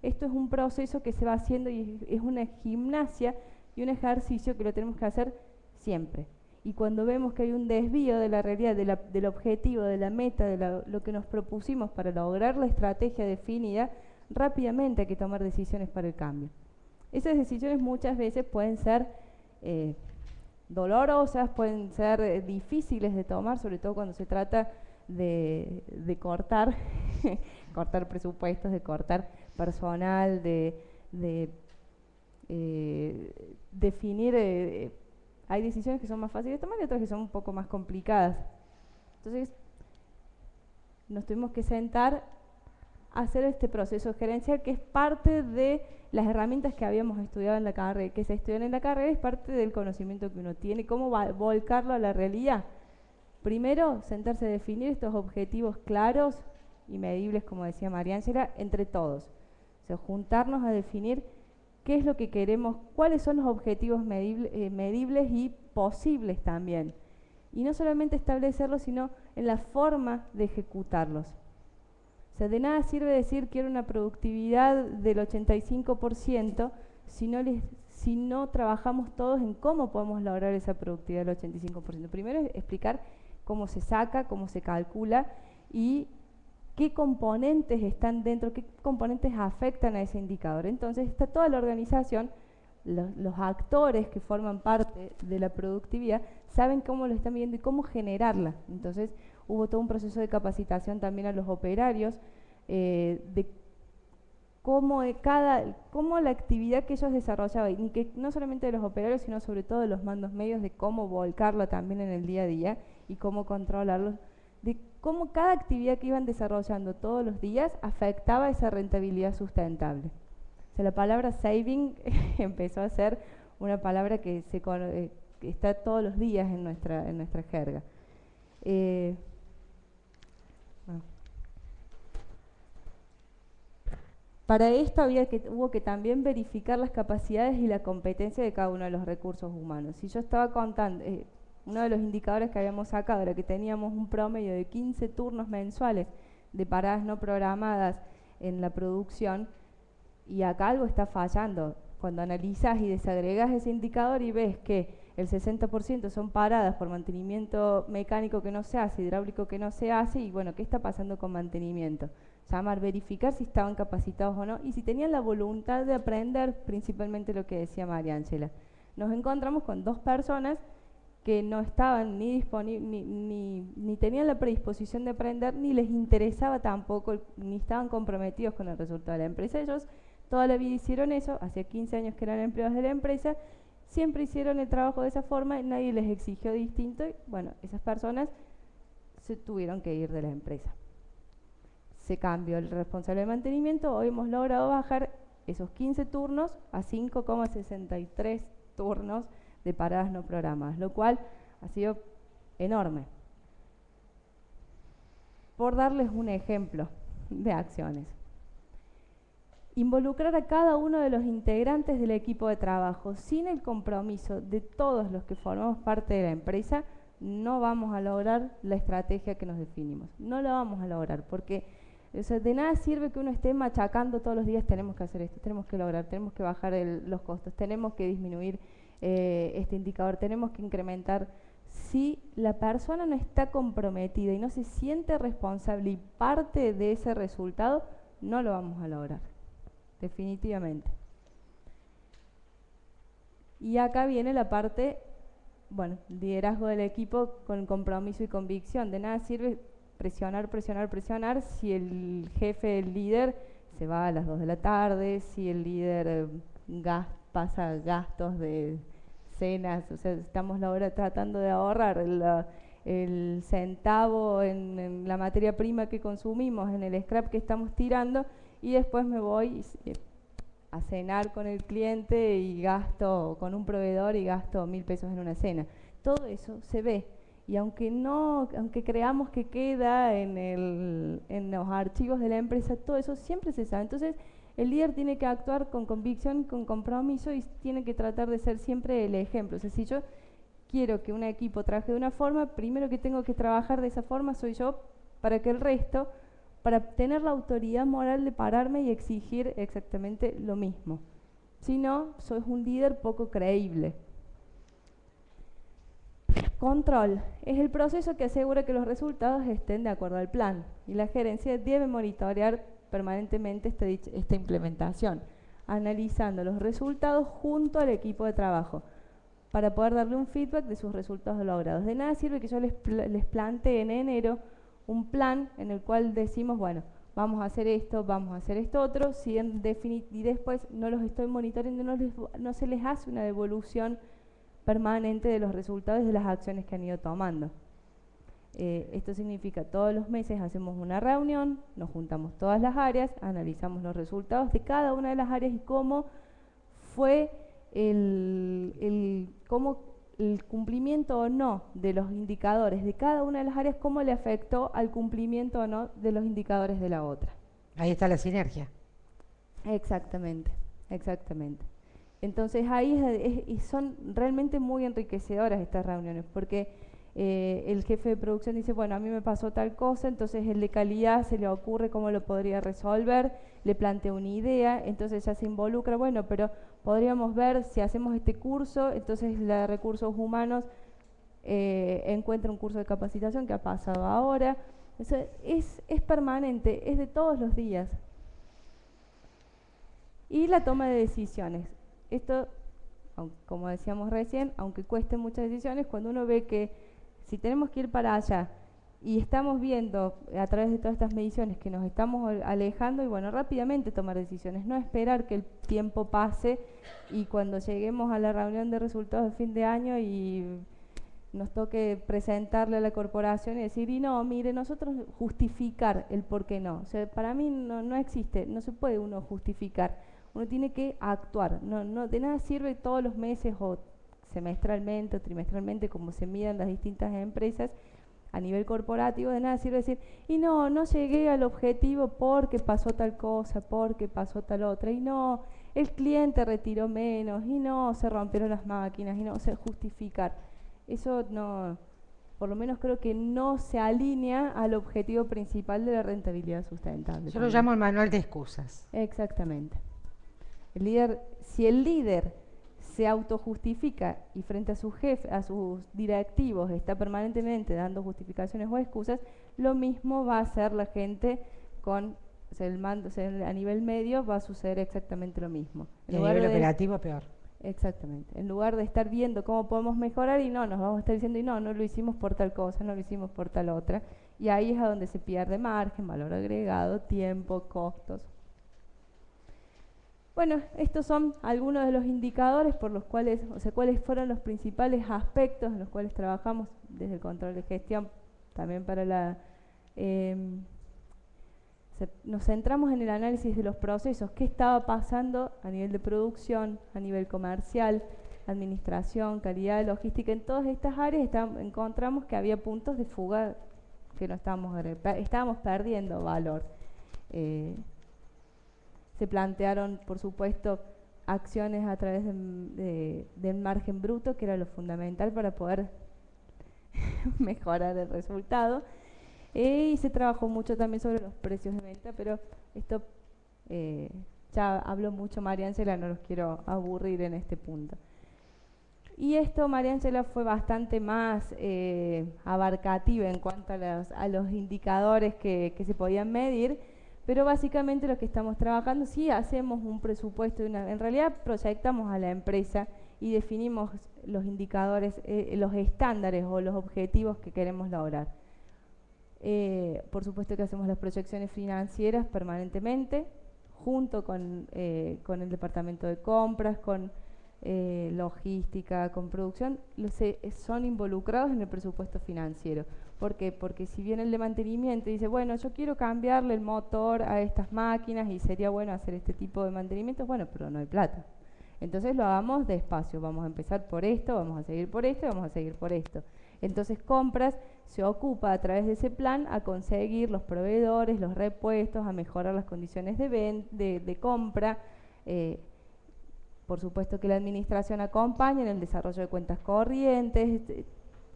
es un proceso que se va haciendo y es una gimnasia y un ejercicio que lo tenemos que hacer siempre. Y cuando vemos que hay un desvío de la realidad, del objetivo, de la meta, de lo que nos propusimos para lograr la estrategia definida, rápidamente hay que tomar decisiones para el cambio. Esas decisiones muchas veces pueden ser dolorosas, pueden ser difíciles de tomar, sobre todo cuando se trata de cortar, cortar presupuestos, de cortar personal, de definir. Hay decisiones que son más fáciles de tomar y otras que son un poco más complicadas. Entonces, nos tuvimos que sentar a hacer este proceso gerencial que es parte de las herramientas que habíamos estudiado en la carrera, que se estudian en la carrera, es parte del conocimiento que uno tiene, cómo volcarlo a la realidad. Primero, sentarse a definir estos objetivos claros y medibles, como decía María Ángela, entre todos. O sea, juntarnos a definir qué es lo que queremos, cuáles son los objetivos medibles y posibles también. Y no solamente establecerlos, sino en la forma de ejecutarlos. O sea, de nada sirve decir quiero una productividad del 85% si no trabajamos todos en cómo podemos lograr esa productividad del 85%. Primero es explicar cómo se saca, cómo se calcula y qué componentes están dentro, qué componentes afectan a ese indicador. Entonces está toda la organización, los actores que forman parte de la productividad saben cómo lo están viendo y cómo generarla. Entonces hubo todo un proceso de capacitación también a los operarios de cómo la actividad que ellos desarrollaban, y que no solamente de los operarios, sino sobre todo de los mandos medios, de cómo volcarlo también en el día a día y cómo controlarlo, de cómo cada actividad que iban desarrollando todos los días afectaba esa rentabilidad sustentable. O sea, la palabra saving empezó a ser una palabra que está todos los días en nuestra jerga. Para esto hubo que también verificar las capacidades y la competencia de cada uno de los recursos humanos. Si yo estaba contando, uno de los indicadores que habíamos sacado era que teníamos un promedio de 15 turnos mensuales de paradas no programadas en la producción, y acá algo está fallando. Cuando analizas y desagregas ese indicador y ves que el 60% son paradas por mantenimiento mecánico que no se hace, hidráulico que no se hace, y bueno, ¿qué está pasando con mantenimiento? Llamar, verificar si estaban capacitados o no y si tenían la voluntad de aprender, principalmente lo que decía María Ángela. Nos encontramos con 2 personas que no estaban ni tenían la predisposición de aprender, ni les interesaba tampoco, ni estaban comprometidos con el resultado de la empresa. Ellos toda la vida hicieron eso, hace 15 años que eran empleados de la empresa, siempre hicieron el trabajo de esa forma, nadie les exigió distinto, y bueno, esas personas se tuvieron que ir de la empresa. Se cambió el responsable de mantenimiento, hoy hemos logrado bajar esos 15 turnos a 5,63 turnos de paradas no programadas, lo cual ha sido enorme. Por darles un ejemplo de acciones. Involucrar a cada uno de los integrantes del equipo de trabajo sin el compromiso de todos los que formamos parte de la empresa, no vamos a lograr la estrategia que nos definimos. No la vamos a lograr porque de nada sirve que uno esté machacando todos los días, tenemos que hacer esto, tenemos que lograr, tenemos que bajar los costos, tenemos que disminuir este indicador, tenemos que incrementar, si la persona no está comprometida y no se siente responsable y parte de ese resultado, no lo vamos a lograr, definitivamente. Y acá viene la parte, bueno, liderazgo del equipo con compromiso y convicción. De nada sirve presionar, presionar, presionar si el jefe, el líder, se va a las 2 de la tarde, si el líder pasa gastos de cenas, o sea, estamos ahora tratando de ahorrar el centavo en la materia prima que consumimos, en el scrap que estamos tirando, y después me voy a cenar con el cliente y gasto con un proveedor y gasto 1.000 pesos en una cena. Todo eso se ve, y aunque creamos que queda en los archivos de la empresa, todo eso siempre se sabe. Entonces el líder tiene que actuar con convicción, con compromiso, y tiene que tratar de ser siempre el ejemplo. O sea, si yo quiero que un equipo trabaje de una forma, primero que tengo que trabajar de esa forma soy yo, para que el resto, para tener la autoridad moral de pararme y exigir exactamente lo mismo. Si no, soy un líder poco creíble. Control es el proceso que asegura que los resultados estén de acuerdo al plan, y la gerencia debe monitorear permanentemente esta implementación, analizando los resultados junto al equipo de trabajo para poder darle un feedback de sus resultados logrados. De nada sirve que yo les plantee en enero un plan en el cual decimos, bueno, vamos a hacer esto, vamos a hacer esto otro, y después no los estoy monitoreando, no se les hace una devolución permanente de los resultados y de las acciones que han ido tomando. Esto significa todos los meses hacemos una reunión, nos juntamos todas las áreas, analizamos los resultados de cada una de las áreas y cómo fue cómo el cumplimiento o no de los indicadores de cada una de las áreas, cómo le afectó al cumplimiento o no de los indicadores de la otra. Ahí está la sinergia. Exactamente, exactamente. Entonces ahí son realmente muy enriquecedoras estas reuniones, porque el jefe de producción dice, bueno, a mí me pasó tal cosa, entonces el de calidad se le ocurre cómo lo podría resolver, le plantea una idea, entonces ya se involucra, bueno, pero podríamos ver si hacemos este curso, entonces la de recursos humanos encuentra un curso de capacitación que ha pasado ahora. Eso es permanente, es de todos los días. Y la toma de decisiones. Esto, como decíamos recién, aunque cuesten muchas decisiones, cuando uno ve que si tenemos que ir para allá y estamos viendo a través de todas estas mediciones que nos estamos alejando, y bueno, rápidamente tomar decisiones, no esperar que el tiempo pase y cuando lleguemos a la reunión de resultados de fin de año y nos toque presentarle a la corporación y decir, y no, mire, nosotros justificar el por qué no. O sea, para mí no existe, no se puede uno justificar, uno tiene que actuar. De nada sirve todos los meses o semestralmente o trimestralmente, como se midan las distintas empresas a nivel corporativo, de nada sirve decir, y no llegué al objetivo porque pasó tal cosa, porque pasó tal otra, y no, el cliente retiró menos, y no, se rompieron las máquinas, y no, o sea, justificar. Eso no, por lo menos creo que no se alinea al objetivo principal de la rentabilidad sustentable. Yo lo llamo el manual de excusas. Exactamente. Si el líder se autojustifica y frente a su jefe, a sus directivos, está permanentemente dando justificaciones o excusas, lo mismo va a hacer la gente con el mando, a nivel medio va a suceder exactamente lo mismo. Y a nivel operativo peor. Exactamente. En lugar de estar viendo cómo podemos mejorar y nos vamos a estar diciendo, y no lo hicimos por tal cosa, no lo hicimos por tal otra. Y ahí es a donde se pierde margen, valor agregado, tiempo, costos. Bueno, estos son algunos de los indicadores por los cuales, o sea, cuáles fueron los principales aspectos en los cuales trabajamos desde el control de gestión, también para la... nos centramos en el análisis de los procesos, qué estaba pasando a nivel de producción, a nivel comercial, administración, calidad, logística. En todas estas áreas encontramos que había puntos de fuga que no estábamos perdiendo valor. Se plantearon, por supuesto, acciones a través del margen bruto, que era lo fundamental para poder mejorar el resultado. Y se trabajó mucho también sobre los precios de venta, pero esto ya habló mucho María Ángela, no los quiero aburrir en este punto. Y esto, María Ángela, fue bastante más abarcativa en cuanto a los indicadores que se podían medir, pero básicamente lo que estamos trabajando, sí hacemos un presupuesto, en realidad proyectamos a la empresa y definimos los indicadores, los estándares o los objetivos que queremos lograr. Por supuesto que hacemos las proyecciones financieras permanentemente, junto con el departamento de compras, con logística, con producción, son involucrados en el presupuesto financiero. ¿Por qué? Porque si bien el de mantenimiento dice, bueno, yo quiero cambiarle el motor a estas máquinas y sería bueno hacer este tipo de mantenimiento, bueno, pero no hay plata. Entonces lo hagamos despacio, vamos a empezar por esto, vamos a seguir por esto y vamos a seguir por esto. Entonces compras se ocupa a través de ese plan a conseguir los proveedores, los repuestos, a mejorar las condiciones de compra. Por supuesto que la administración acompaña en el desarrollo de cuentas corrientes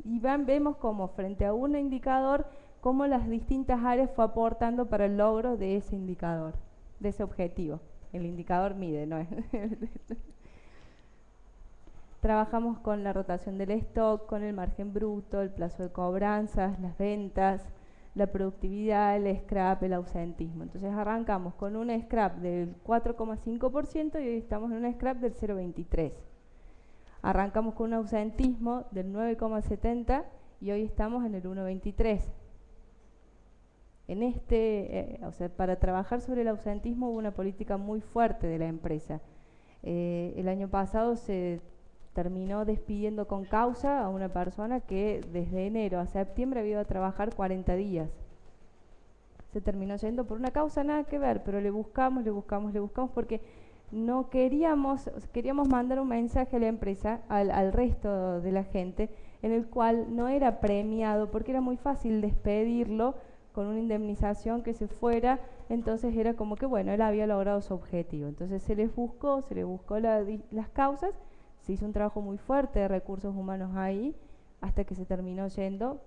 y vemos como frente a un indicador, cómo las distintas áreas fue aportando para el logro de ese indicador, de ese objetivo. El indicador mide, ¿no? Trabajamos con la rotación del stock, con el margen bruto, el plazo de cobranzas, las ventas, la productividad, el scrap, el ausentismo. Entonces arrancamos con un scrap del 4,5% y hoy estamos en un scrap del 0,23%. Arrancamos con un ausentismo del 9,70% y hoy estamos en el 1,23%. O sea, para trabajar sobre el ausentismo hubo una política muy fuerte de la empresa. El año pasado se terminó despidiendo con causa a una persona que desde enero a septiembre había ido a trabajar 40 días. Se terminó yendo por una causa nada que ver, pero le buscamos porque no queríamos mandar un mensaje a la empresa, al resto de la gente, en el cual no era premiado, porque era muy fácil despedirlo con una indemnización que se fuera, entonces era como que bueno, él había logrado su objetivo. Entonces se le buscó las causas, se hizo un trabajo muy fuerte de recursos humanos ahí, hasta que se terminó yendo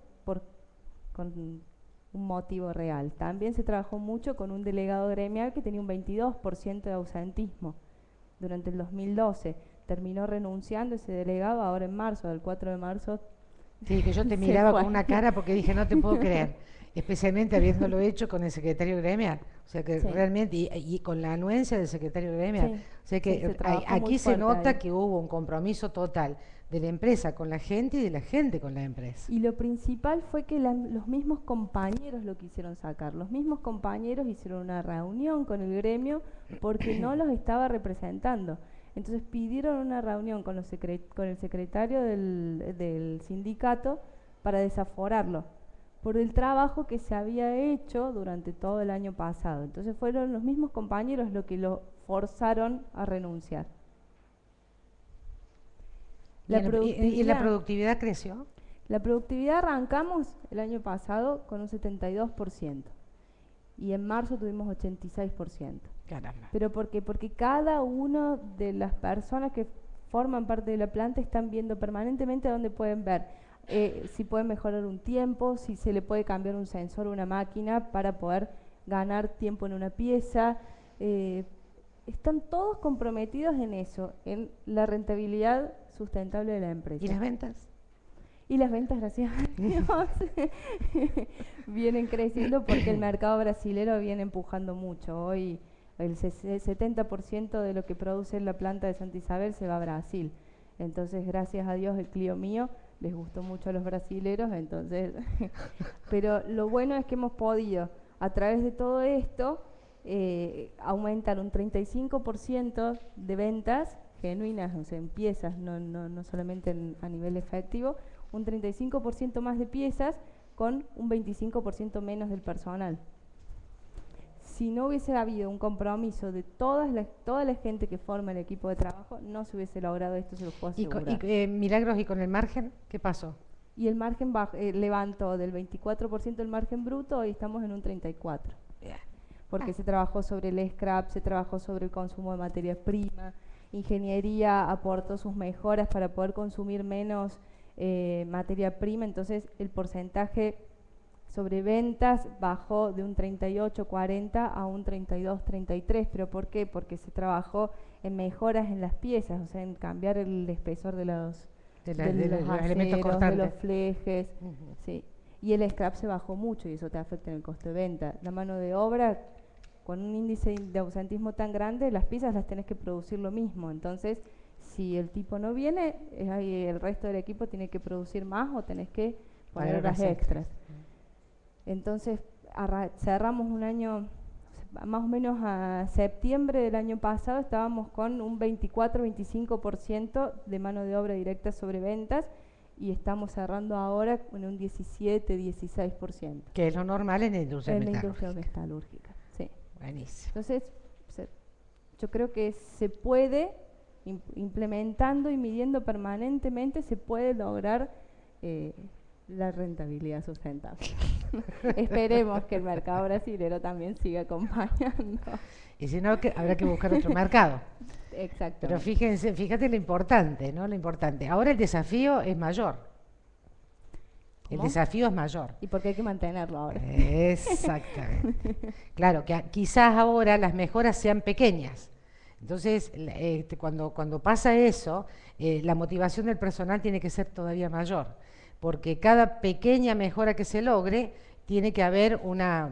con un motivo real. También se trabajó mucho con un delegado gremial que tenía un 22% de ausentismo durante el 2012. Terminó renunciando ese delegado ahora en marzo, del 4 de marzo. Sí, que yo te miraba con una cara porque dije, no te puedo creer. Especialmente habiéndolo hecho con el secretario gremial. O sea que realmente, y con la anuencia del secretario gremial. Sí, o sea que aquí se nota que hubo un compromiso total de la empresa con la gente y de la gente con la empresa. Y lo principal fue que los mismos compañeros lo quisieron sacar. Los mismos compañeros hicieron una reunión con el gremio porque no los estaba representando. Entonces pidieron una reunión con el secretario del sindicato para desaforarlo por el trabajo que se había hecho durante todo el año pasado. Entonces fueron los mismos compañeros los que lo forzaron a renunciar. ¿Y la productividad creció? La productividad arrancamos el año pasado con un 72% y en marzo tuvimos 86%. Caramba. ¿Pero por qué? Porque cada una de las personas que forman parte de la planta están viendo permanentemente dónde pueden ver si pueden mejorar un tiempo, si se le puede cambiar un sensor a una máquina para poder ganar tiempo en una pieza. Están todos comprometidos en eso, en la rentabilidad sustentable de la empresa. ¿Y las ventas? Y las ventas, gracias a Dios, vienen creciendo porque el mercado brasilero viene empujando mucho. Hoy el 70% de lo que produce la planta de Santa Isabel se va a Brasil. Entonces, gracias a Dios, el Clio mío les gustó mucho a los brasileros, entonces pero lo bueno es que hemos podido, a través de todo esto, aumentar un 35% de ventas genuinas, o sea, en piezas, no solamente a nivel efectivo, un 35% más de piezas con un 25% menos del personal. Si no hubiese habido un compromiso de toda la gente que forma el equipo de trabajo, no se hubiese logrado esto, se lo puedo asegurar. Milagros, ¿y con el margen qué pasó? Y el margen levantó del 24% el margen bruto, hoy estamos en un 34%. Porque se trabajó sobre el scrap, se trabajó sobre el consumo de materia prima, ingeniería aportó sus mejoras para poder consumir menos materia prima, entonces el porcentaje sobre ventas bajó de un 38-40 a un 32-33, ¿pero por qué? Porque se trabajó en mejoras en las piezas, o sea, en cambiar el espesor de de de los los elementos aceros, cortantes. de los flejes, Ujú. sí. Y el scrap se bajó mucho y eso te afecta en el costo de venta. La mano de obra, con un índice de ausentismo tan grande, las piezas las tenés que producir lo mismo. Entonces, si el tipo no viene, ahí el resto del equipo tiene que producir más o tenés que poner Pagar horas horas extras. Entonces, cerramos un año, más o menos a septiembre del año pasado, estábamos con un 24-25% de mano de obra directa sobre ventas y estamos cerrando ahora con un 17-16%. Que es lo normal en la industria En la industria metalúrgica. metalúrgica, sí. Buenísimo. Entonces, yo creo que se puede, implementando y midiendo permanentemente, se puede lograr la rentabilidad sustentable. Esperemos que el mercado brasilero también siga acompañando. Y si no, habrá que buscar otro mercado. Exacto. Pero fíjate lo importante, ¿no? Lo importante. Ahora el desafío es mayor. El ¿Cómo? desafío es mayor. Y porque hay que mantenerlo ahora. Exactamente. Claro, que quizás ahora las mejoras sean pequeñas. Entonces, cuando pasa eso, la motivación del personal tiene que ser todavía mayor, porque cada pequeña mejora que se logre, tiene que haber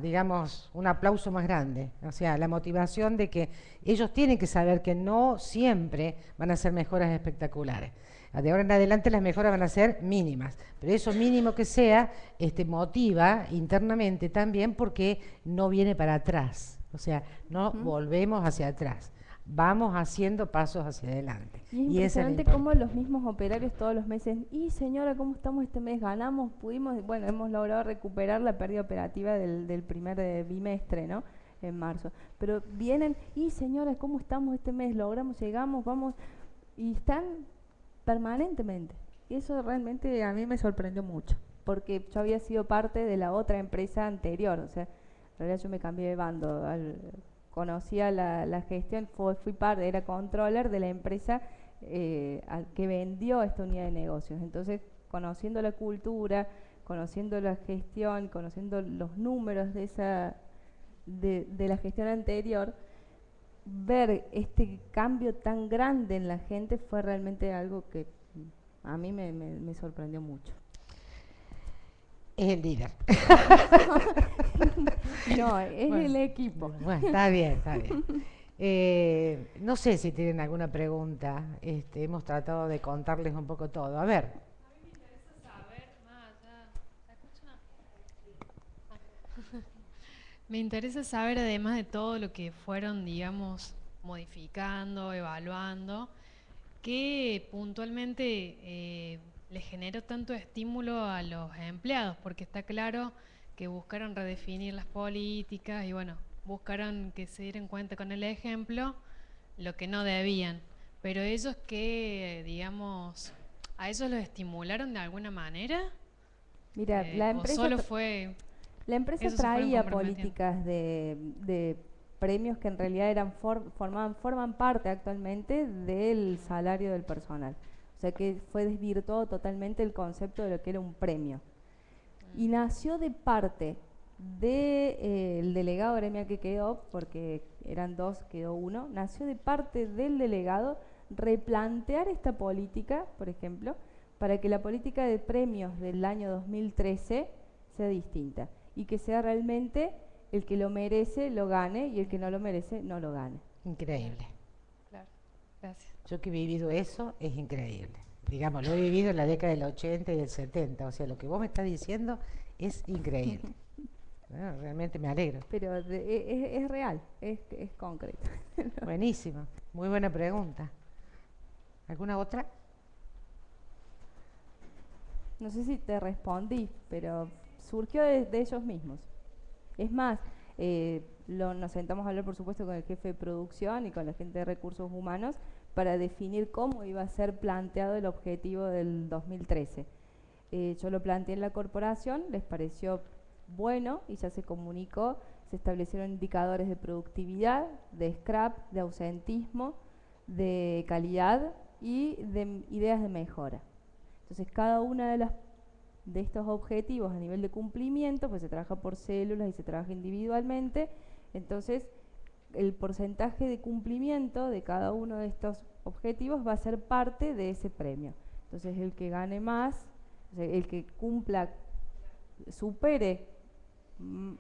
digamos, un aplauso más grande. O sea, la motivación de que ellos tienen que saber que no siempre van a ser mejoras espectaculares. De ahora en adelante las mejoras van a ser mínimas, pero eso mínimo que sea, motiva internamente también porque no viene para atrás. O sea, no volvemos hacia atrás. Vamos haciendo pasos hacia adelante. Y es impresionante cómo los mismos operarios todos los meses, y señora, ¿cómo estamos este mes? Ganamos, pudimos, bueno, hemos logrado recuperar la pérdida operativa del primer bimestre, ¿no? En marzo. Pero vienen, y señora, ¿cómo estamos este mes? Logramos, llegamos, vamos, y están permanentemente. Y eso realmente a mí me sorprendió mucho, porque yo había sido parte de la otra empresa anterior, o sea, en realidad yo me cambié de bando, conocía la gestión, fui parte, era controller de la empresa que vendió esta unidad de negocios. Entonces, conociendo la cultura, conociendo la gestión, conociendo los números de la gestión anterior, ver este cambio tan grande en la gente fue realmente algo que a mí me sorprendió mucho. Es el líder. No, es bueno, el equipo. Bueno, está bien, está bien. No sé si tienen alguna pregunta. Hemos tratado de contarles un poco todo. A ver. A mí me interesa saber más allá. ¿Se escucha? Me interesa saber, además de todo lo que fueron, digamos, modificando, evaluando, qué puntualmente le generó tanto estímulo a los empleados, porque está claro que buscaron redefinir las políticas y bueno, buscaron que se dieran cuenta con el ejemplo lo que no debían, pero ellos que, digamos, ¿a ellos los estimularon de alguna manera? Mira, la empresa, ¿o solo fue la empresa eso se fueron traía comprometiendo? políticas de premios que en realidad forman parte actualmente del salario del personal. O sea que fue desvirtuado totalmente el concepto de lo que era un premio. Y nació de parte del delegado gremial que quedó, porque eran dos, quedó uno, nació de parte del delegado replantear esta política, por ejemplo, para que la política de premios del año 2013 sea distinta y que sea realmente el que lo merece lo gane y el que no lo merece no lo gane. Increíble. Claro, gracias. Yo que he vivido eso es increíble. Digamos, lo he vivido en la década del 80 y del 70. O sea, lo que vos me estás diciendo es increíble. Bueno, realmente me alegro. Pero es real, es concreto. Buenísimo. Muy buena pregunta. ¿Alguna otra? No sé si te respondí, pero surgió de ellos mismos. Es más, nos sentamos a hablar, por supuesto, con el jefe de producción y con la gente de recursos humanos para definir cómo iba a ser planteado el objetivo del 2013. Yo lo planteé en la corporación, les pareció bueno y ya se comunicó, se establecieron indicadores de productividad, de scrap, de ausentismo, de calidad y de ideas de mejora. Entonces, cada una de estos objetivos a nivel de cumplimiento, pues se trabaja por células y se trabaja individualmente. Entonces, el porcentaje de cumplimiento de cada uno de estos objetivos va a ser parte de ese premio. Entonces el que gane más, o sea, el que cumpla, supere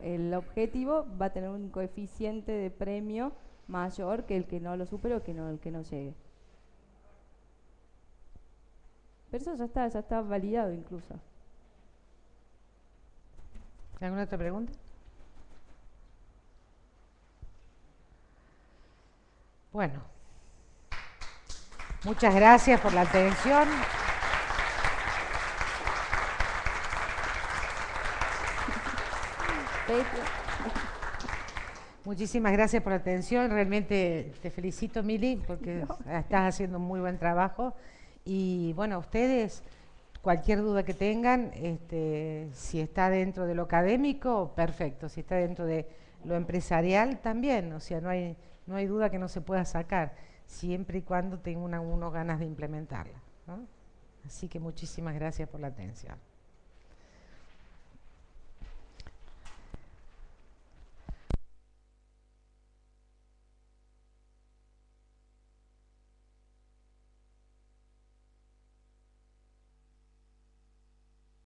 el objetivo, va a tener un coeficiente de premio mayor que el que no lo supere o que no, el que no llegue. Pero eso ya está validado incluso. ¿Alguna otra pregunta? Bueno, muchas gracias por la atención. Muchísimas gracias por la atención. Realmente te felicito, Mili, porque estás haciendo un muy buen trabajo. Y bueno, ustedes, cualquier duda que tengan, si está dentro de lo académico, perfecto. Si está dentro de lo empresarial, también. O sea, no hay duda que no se pueda sacar, siempre y cuando tenga uno ganas de implementarla, ¿no? Así que muchísimas gracias por la atención.